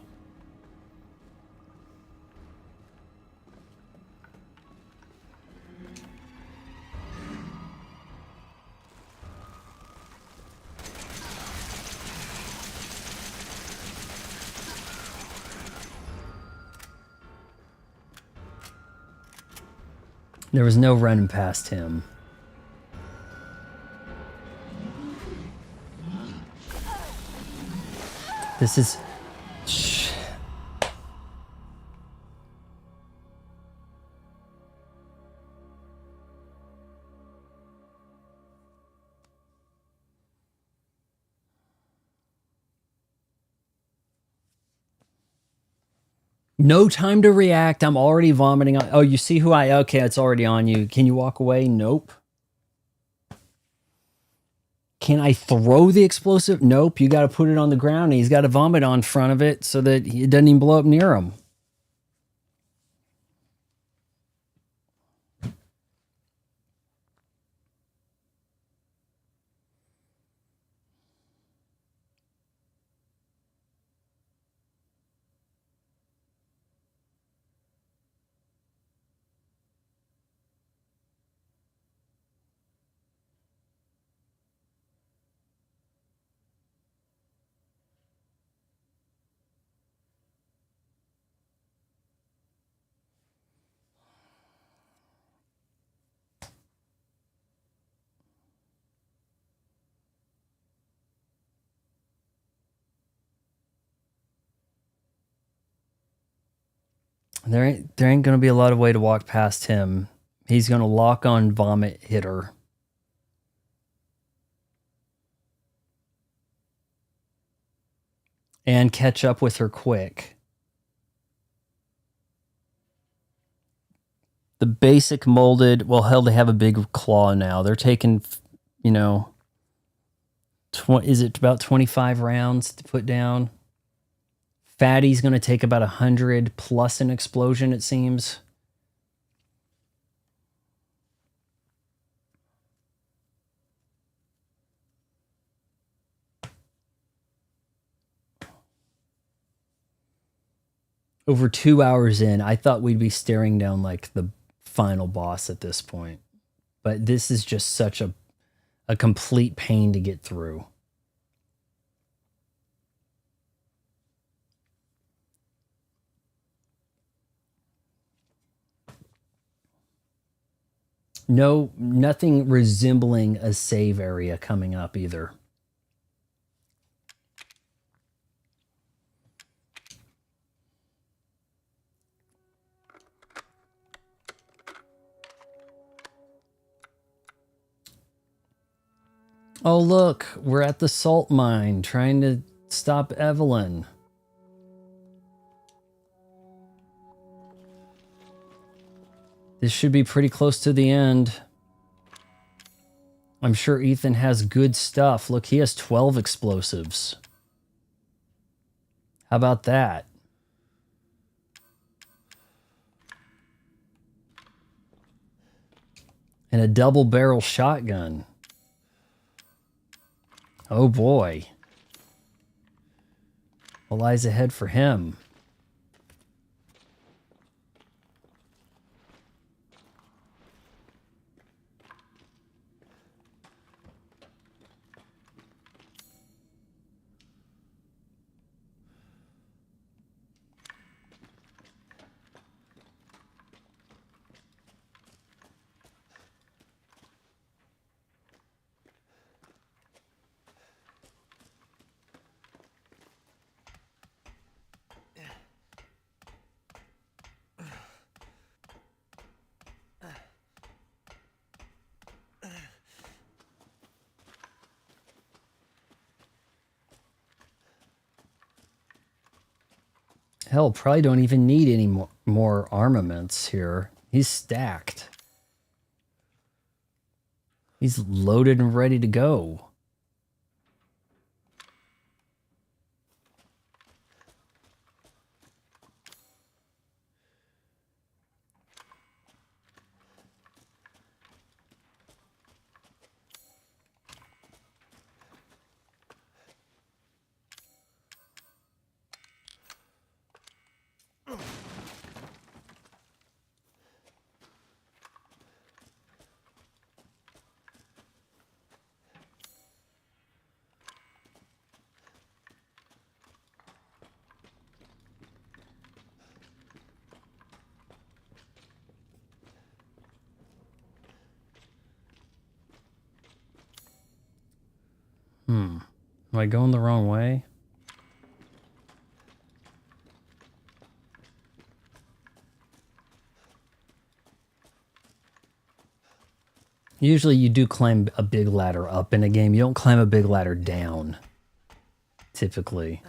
There was no running past him. This is... No time to react. I'm already vomiting on... Oh, you see who I... Okay, it's already on you. Can you walk away? Nope. Can I throw the explosive? Nope. You got to put it on the ground. And he's got to vomit on front of it so that it doesn't even blow up near him. There ain't going to be a lot of way to walk past him. He's going to lock on vomit hitter. And catch up with her quick. The basic molded, well, hell, they have a big claw now. They're taking you know, is it about 25 rounds to put down? Fatty's going to take about 100 plus an explosion, it seems. Over 2 hours in, I thought we'd be staring down like the final boss at this point. But this is just such a complete pain to get through. No, nothing resembling a save area coming up either. Oh, look, we're at the salt mine trying to stop Evelyn. This should be pretty close to the end. I'm sure Ethan has good stuff. Look, he has 12 explosives. How about that? And a double barrel shotgun. Oh boy. What lies ahead for him? Hell, probably don't even need any more armaments here. He's stacked. He's loaded and ready to go. Am I going the wrong way? Usually you do climb a big ladder up in a game. You don't climb a big ladder down, typically.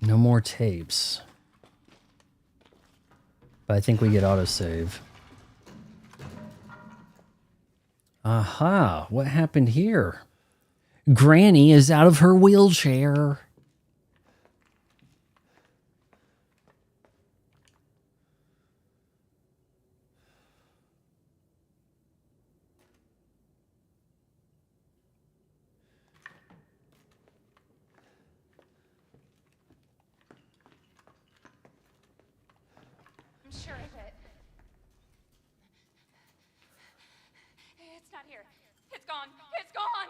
No more tapes. But I think we get autosave. Aha, what happened here? Granny is out of her wheelchair. I'm sure of it. It's not here. It's gone. It's gone.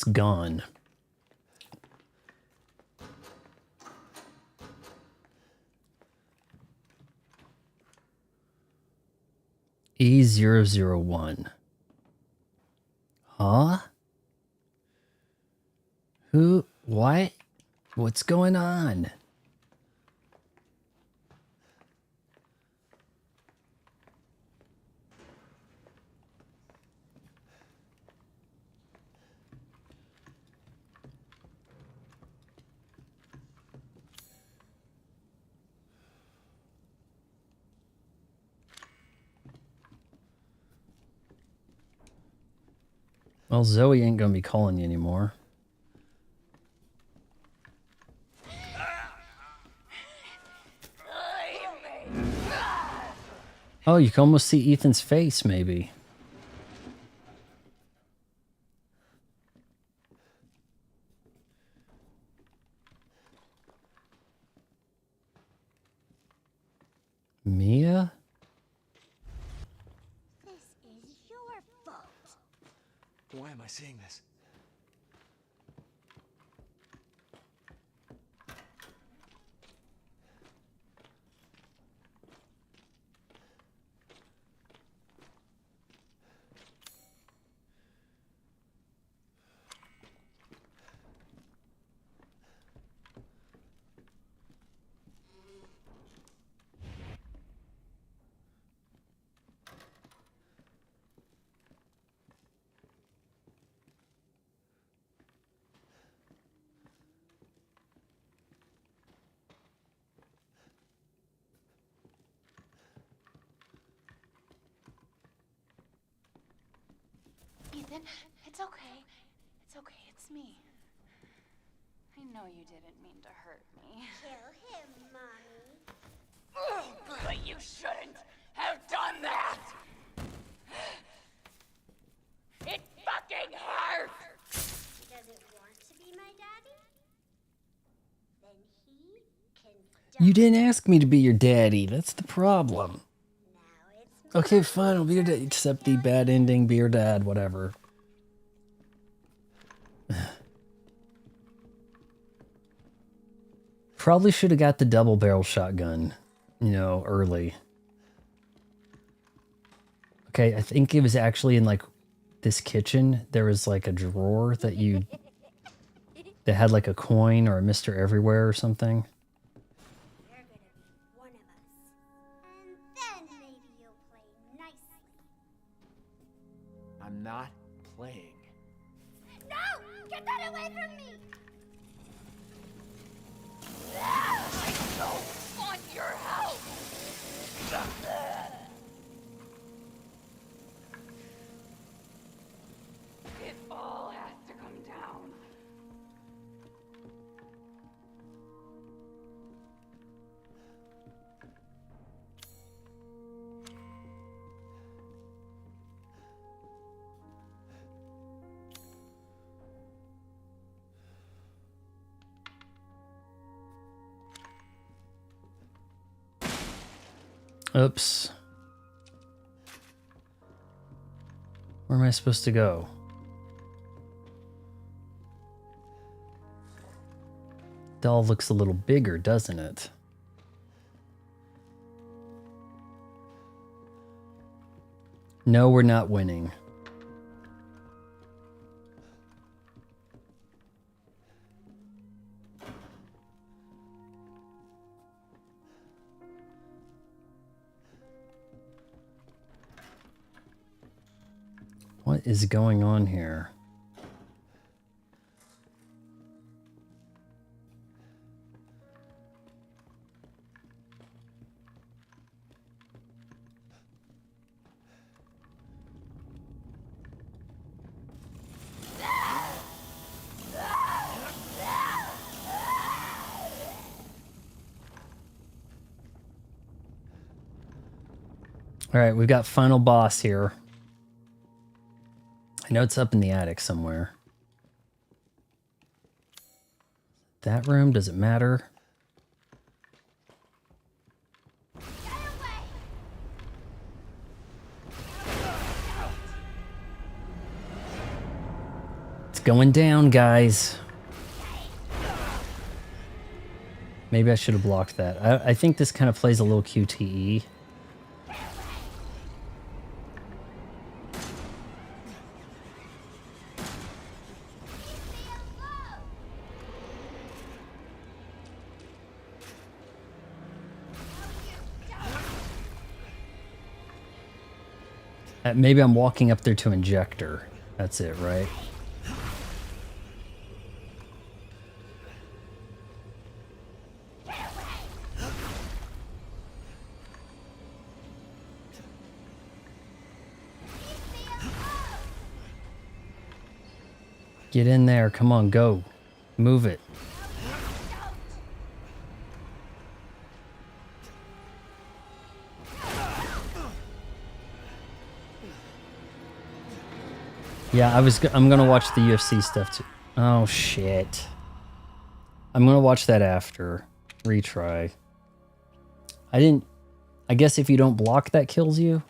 It's gone. E001. Huh? Who? What? What's going on? Well, Zoe ain't gonna be calling you anymore. Oh, you can almost see Ethan's face, maybe. Mia? This is your fault. Why am I seeing this? Ethan, it's okay. It's okay, it's me. I know you didn't mean to hurt me. Kill him, Mommy. But you shouldn't have done that! It fucking hurt! Doesn't want to be my daddy? Then he can die. You didn't ask me to be your daddy. That's the problem. Now it's Okay, fine. I'll be your dad. Accept the bad ending. Be your dad. Whatever. Probably should have got the double barrel shotgun, you know, early. Okay, I think it was actually in like this kitchen. There was like a drawer that that had like a coin or a Mr. Everywhere or something. You're gonna be one of us. And then maybe you'll play nicely. I'm not playing. No! Get that away from me! I don't want your help! It all has to come down. Oops. Where am I supposed to go? Doll looks a little bigger, doesn't it? No, we're not winning. What is going on here? All right, we've got final boss here. I know it's up in the attic somewhere. That room, does it matter? It's going down, guys. Maybe I should have blocked that. I think this kind of plays a little QTE. Maybe I'm walking up there to inject her. That's it, right? Get in there. Come on, go. Move it. Yeah, I'm gonna watch the UFC stuff too. Oh shit. I'm gonna watch that after. Retry. I guess if you don't block, that kills you.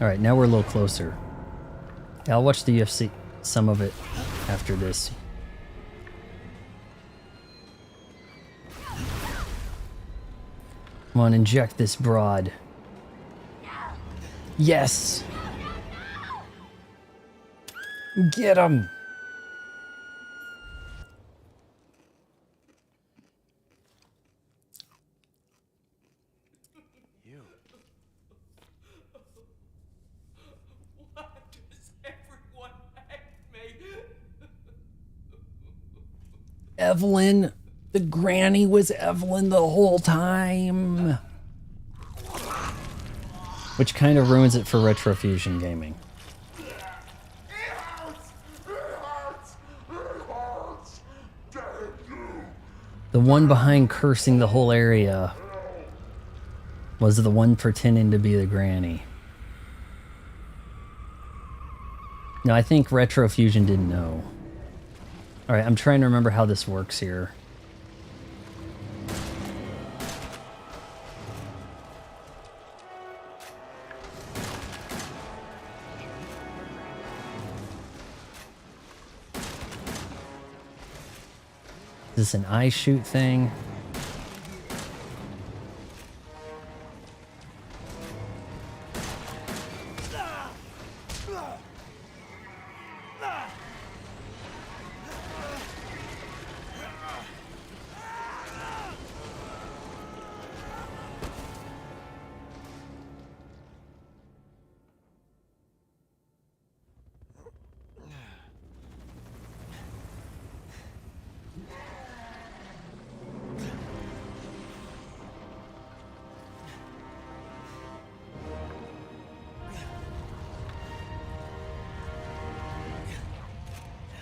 Alright, now we're a little closer. Yeah, I'll watch the UFC, some of it, after this. Come on, inject this broad. Yes! Get him! You. Why does everyone hate me? Evelyn! The granny was Evelyn the whole time! Which kind of ruins it for Retrofusion Gaming. The one behind cursing the whole area was the one pretending to be the granny. No, I think Retrofusion didn't know. Alright, I'm trying to remember how this works here. Is this an eye shoot thing?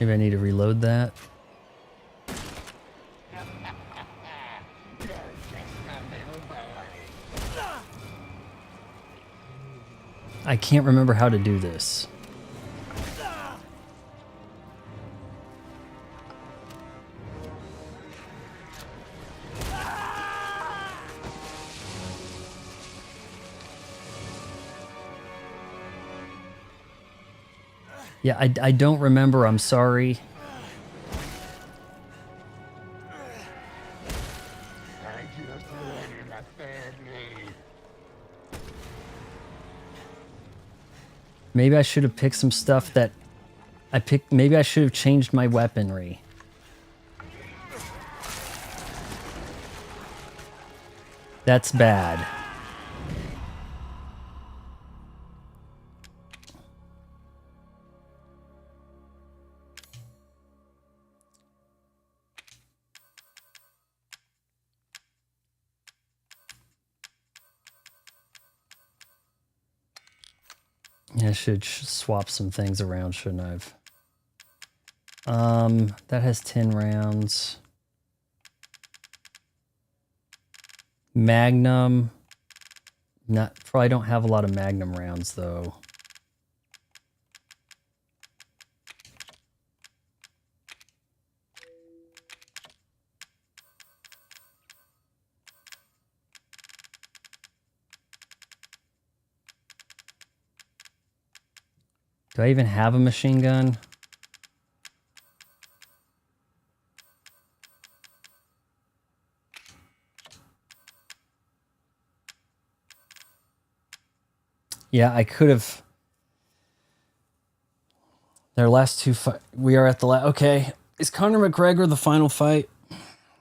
Maybe I need to reload that. I can't remember how to do this. Yeah, I don't remember. I'm sorry. Maybe I should have picked some stuff that I picked. Maybe I should have changed my weaponry. That's bad. Yeah, I should swap some things around, shouldn't I? That has 10 rounds. Magnum. Probably don't have a lot of Magnum rounds, though. Do I even have a machine gun? Yeah, I could have. Their last two fight. We are at the last. Okay. Is Conor McGregor the final fight?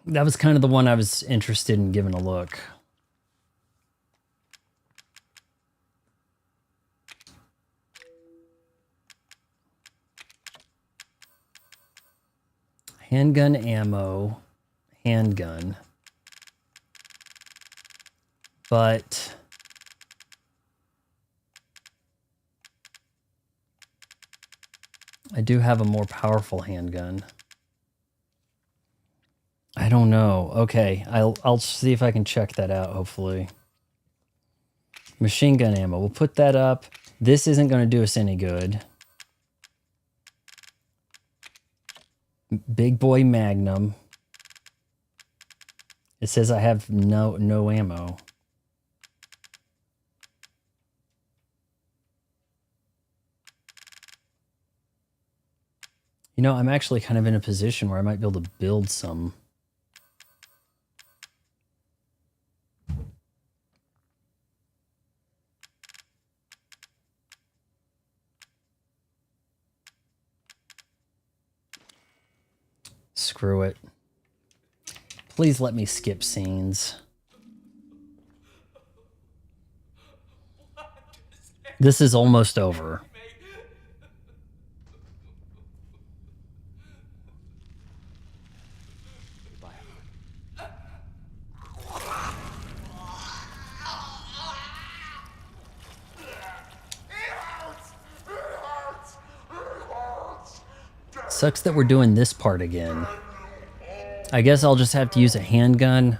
That was kind of the one I was interested in giving a look. Handgun ammo. Handgun. But I do have a more powerful handgun. I don't know. Okay, I'll see if I can check that out, hopefully. Machine gun ammo. We'll put that up. This isn't going to do us any good. Big boy Magnum. It says I have no ammo. You know, I'm actually kind of in a position where I might be able to build some. Screw it. Please let me skip scenes. This is almost over. Sucks that we're doing this part again. I guess I'll just have to use a handgun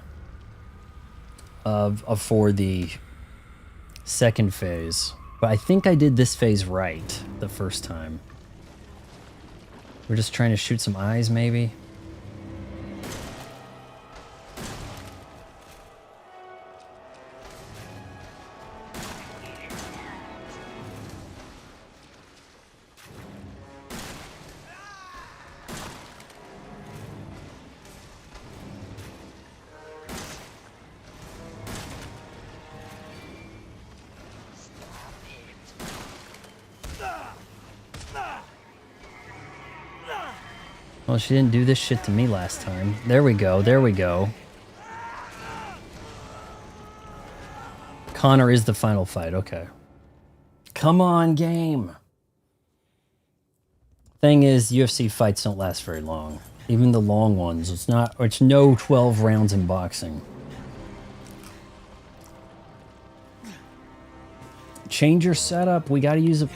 for the second phase. But I think I did this phase right the first time. We're just trying to shoot some eyes, maybe? Well, she didn't do this shit to me last time. There we go. There we go. Connor is the final fight. Okay. Come on, game. Thing is, UFC fights don't last very long. Even the long ones. It's no 12 rounds in boxing. Change your setup. We gotta use a...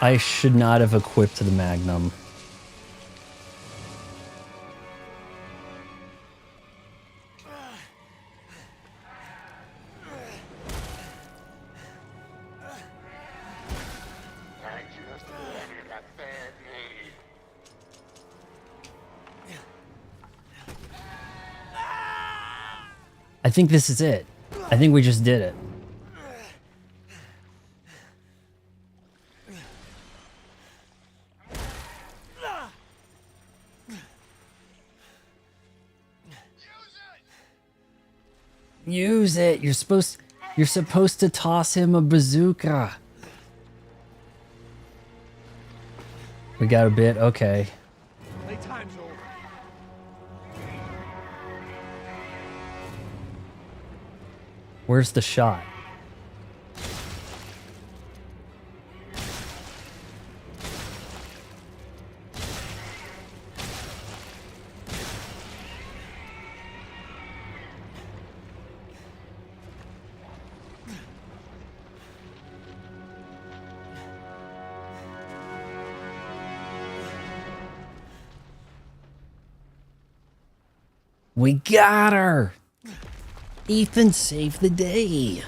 I should not have equipped the Magnum. I think this is it. I think we just did it. Use it. You're supposed to toss him a bazooka. We got a bit. Okay. Playtime's over. Where's the shot? We got her! Ethan saved the day.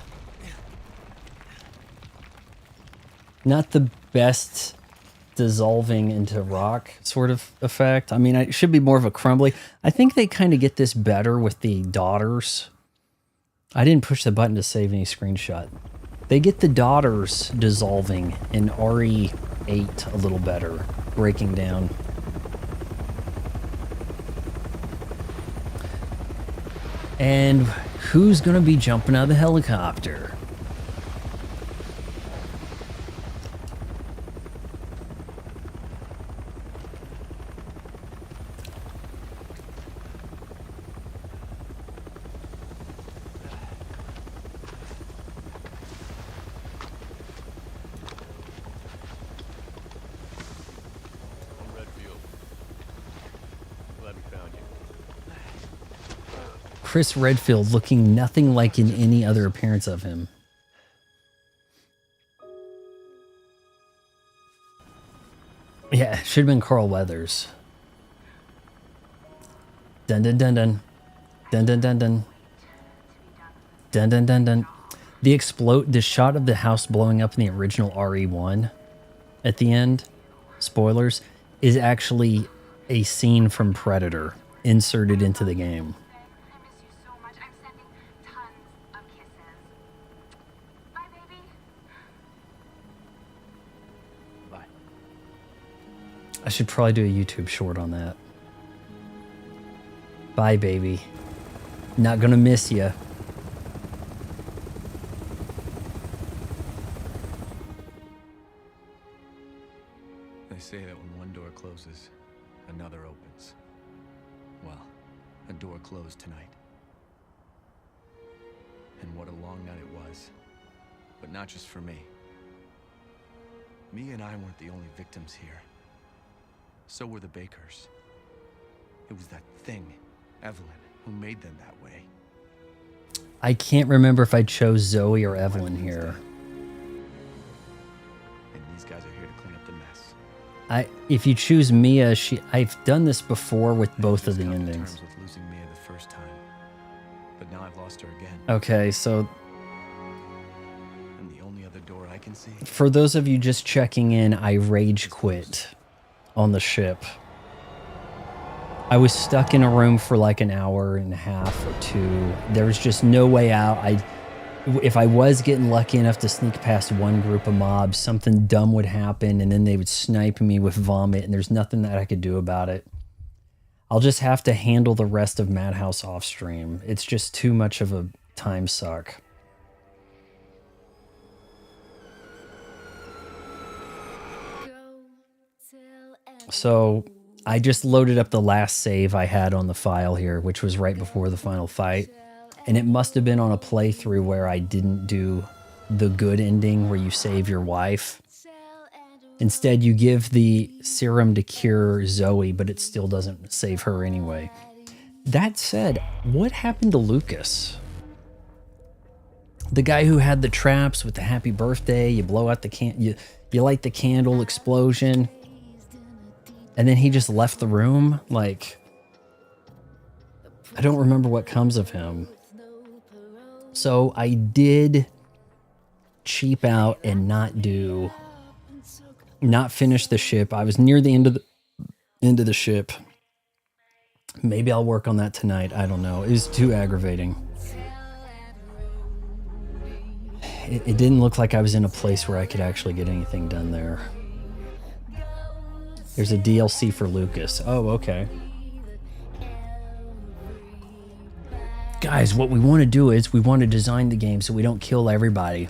Not the best dissolving into rock sort of effect. I mean, it should be more of a crumbly. I think they kind of get this better with the daughters. I didn't push the button to save any screenshot. They get the daughters dissolving in RE8 a little better, breaking down. And who's going to be jumping out of the helicopter? Chris Redfield looking nothing like in any other appearance of him. Yeah, should have been Carl Weathers. Dun dun dun dun. Dun dun dun dun. Dun dun dun dun. The shot of the house blowing up in the original RE1 at the end, spoilers, is actually a scene from Predator inserted into the game. I should probably do a YouTube short on that. Bye, baby. Not gonna miss ya. They say that when one door closes, another opens. Well, a door closed tonight. And what a long night it was. But not just for me. Me and I weren't the only victims here. So were the Bakers. It was that thing, Evelyn, who made them that way. I can't remember if I chose Zoe or Evelyn here. And these guys are here to clean up the mess. If you choose Mia, I've done this before with both of the endings. Terms with losing Mia the first time, but now I've lost her again. Okay, so And the only other door I can see. for those of you just checking in, I rage quit on the ship. I was stuck in a room for like an hour and a half or two. There was just no way out. If I was getting lucky enough to sneak past one group of mobs, something dumb would happen and then they would snipe me with vomit and there's nothing that I could do about it. I'll just have to handle the rest of Madhouse off stream. It's just too much of a time suck. So I just loaded up the last save I had on the file here, which was right before the final fight. And it must have been on a playthrough where I didn't do the good ending where you save your wife. Instead, you give the serum to cure Zoe, but it still doesn't save her anyway. That said, what happened to Lucas? The guy who had the traps with the happy birthday, you blow out the you light the candle, explosion. And then he just left the room. Like, I don't remember what comes of him. So I did cheap out and not finish the ship. I was near the end of the ship. Maybe I'll work on that tonight. I don't know. It was too aggravating. It didn't look like I was in a place where I could actually get anything done there. There's a DLC for Lucas. Oh, okay. Guys, what we want to do is we want to design the game so we don't kill everybody.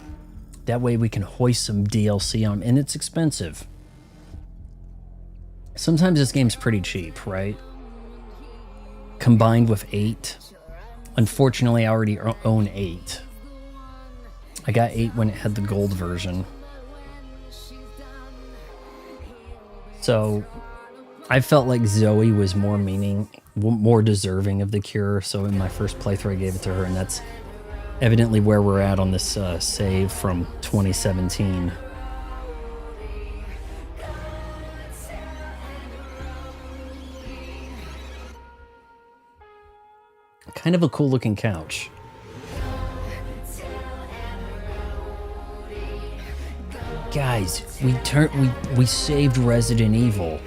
That way we can hoist some DLC on them, and it's expensive. Sometimes this game's pretty cheap, right? Combined with 8. Unfortunately, I already own 8. I got 8 when it had the gold version. So I felt like Zoe was more deserving of the cure. So in my first playthrough, I gave it to her, and that's evidently where we're at on this save from 2017. kind of a cool looking couch. Guys, we saved Resident Evil.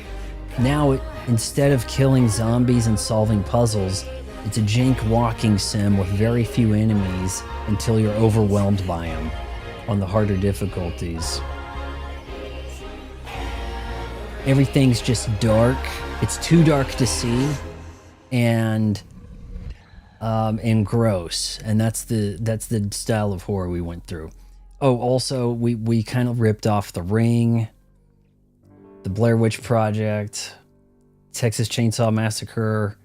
Now, instead of killing zombies and solving puzzles, it's a jank walking sim with very few enemies until you're overwhelmed by them on the harder difficulties. Everything's just dark. It's too dark to see, and gross. And that's the style of horror we went through. Oh, also, we kind of ripped off The Ring, The Blair Witch Project, Texas Chainsaw Massacre.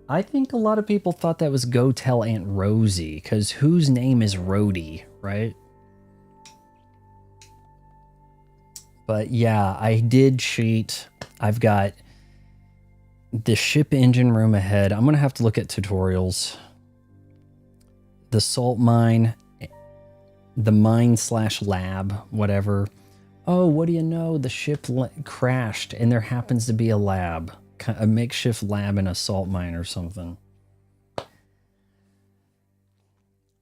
I think a lot of people thought that was Go Tell Aunt Rosie, because whose name is Rhodey, right? But yeah, I did cheat. I've got the ship engine room ahead. I'm going to have to look at tutorials. The salt mine, the mine/lab, whatever. Oh, what do you know? The ship crashed and there happens to be a lab, a makeshift lab in a salt mine or something.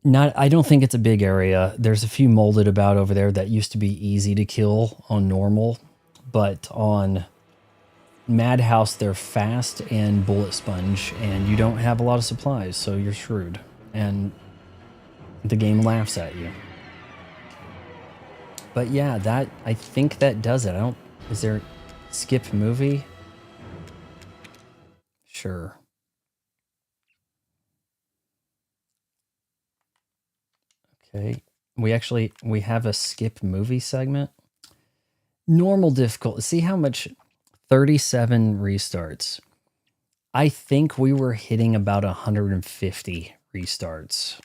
I don't think it's a big area. There's a few molded about over there that used to be easy to kill on normal, but on Madhouse, they're fast and bullet sponge, and you don't have a lot of supplies, so you're screwed. And the game laughs at you. But yeah, I think that does it. Is there skip movie? Sure. Okay. We have a skip movie segment. Normal difficulty. See how much? 37 restarts. I think we were hitting about 150 restarts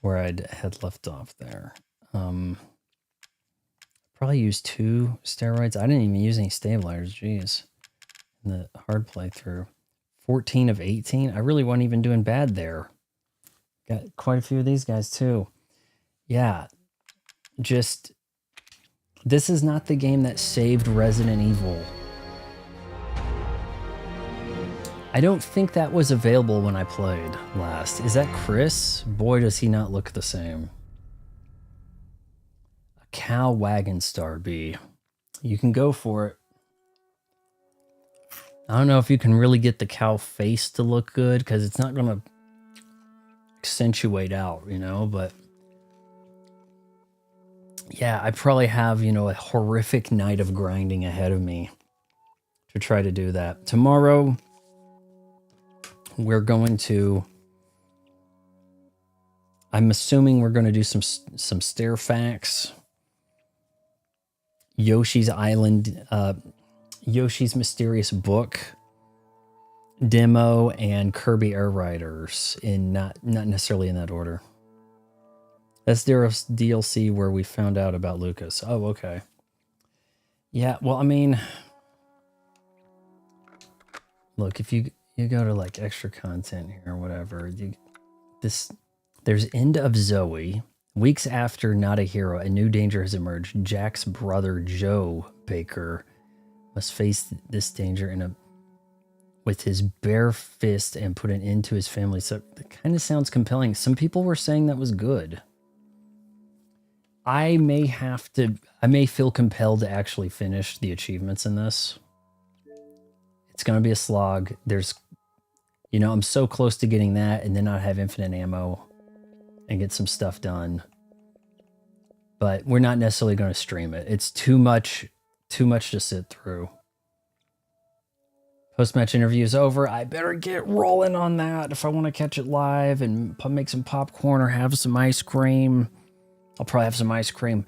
where I had left off there. Probably used 2 steroids. I didn't even use any stabilizers. Jeez. In the hard playthrough. 14 of 18. I really wasn't even doing bad there. Got quite a few of these guys too. Yeah. Just... This is not the game that saved Resident Evil. I don't think that was available when I played last. Is that Chris? Boy, does he not look the same. A cow wagon star bee. You can go for it. I don't know if you can really get the cow face to look good because it's not going to accentuate out, you know, but... Yeah, I probably have, a horrific night of grinding ahead of me to try to do that. Tomorrow, we're going to... I'm assuming we're going to do some stair facts. Yoshi's Island, Yoshi's Mysterious Book demo, and Kirby Air Riders, in not necessarily in that order. That's their DLC where we found out about Lucas. Oh, okay. Yeah, well, I mean... Look, if you go to, like, extra content here or whatever, there's End of Zoe. Weeks after Not a Hero, a new danger has emerged. Jack's brother, Joe Baker, must face this danger with his bare fist and put an end to his family. So it kind of sounds compelling. Some people were saying that was good. I may feel compelled to actually finish the achievements in this. It's going to be a slog. I'm so close to getting that and then not have infinite ammo and get some stuff done. But we're not necessarily going to stream it. It's too much to sit through. Post-match interview is over. I better get rolling on that if I want to catch it live and make some popcorn or have some ice cream. I'll probably have some ice cream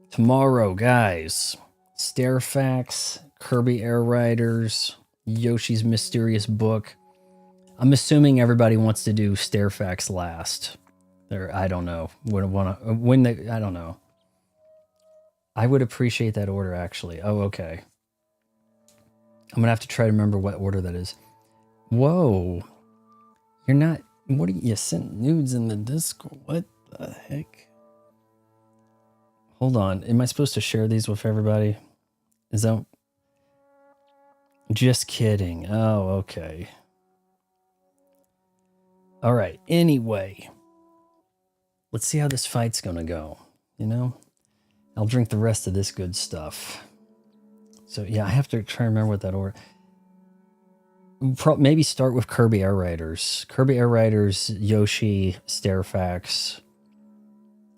tomorrow, guys. Stair Facts, Kirby Air Riders, Yoshi's Mysterious Book. I'm assuming everybody wants to do Stair Facts last. I don't know. I don't know. I would appreciate that order, actually. Oh, okay. I'm going to have to try to remember what order that is. Whoa. You're not... What are you sent nudes in the Discord? What the heck? Hold on. Am I supposed to share these with everybody? Is that... Just kidding. Oh, okay. All right. Anyway, let's see how this fight's going to go. You know, I'll drink the rest of this good stuff. So, yeah, I have to try and remember what that order. Maybe start with Kirby Air Raiders. Kirby Air Raiders, Yoshi, Stairfax.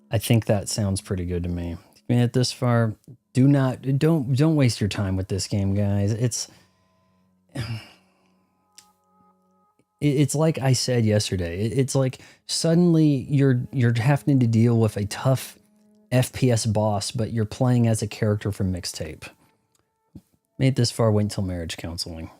I think that sounds pretty good to me. If you made it this far, don't waste your time with this game, guys. It's like I said yesterday. It's like suddenly you're having to deal with a tough FPS boss, but you're playing as a character from Mixtape. Made it this far, wait until marriage counseling.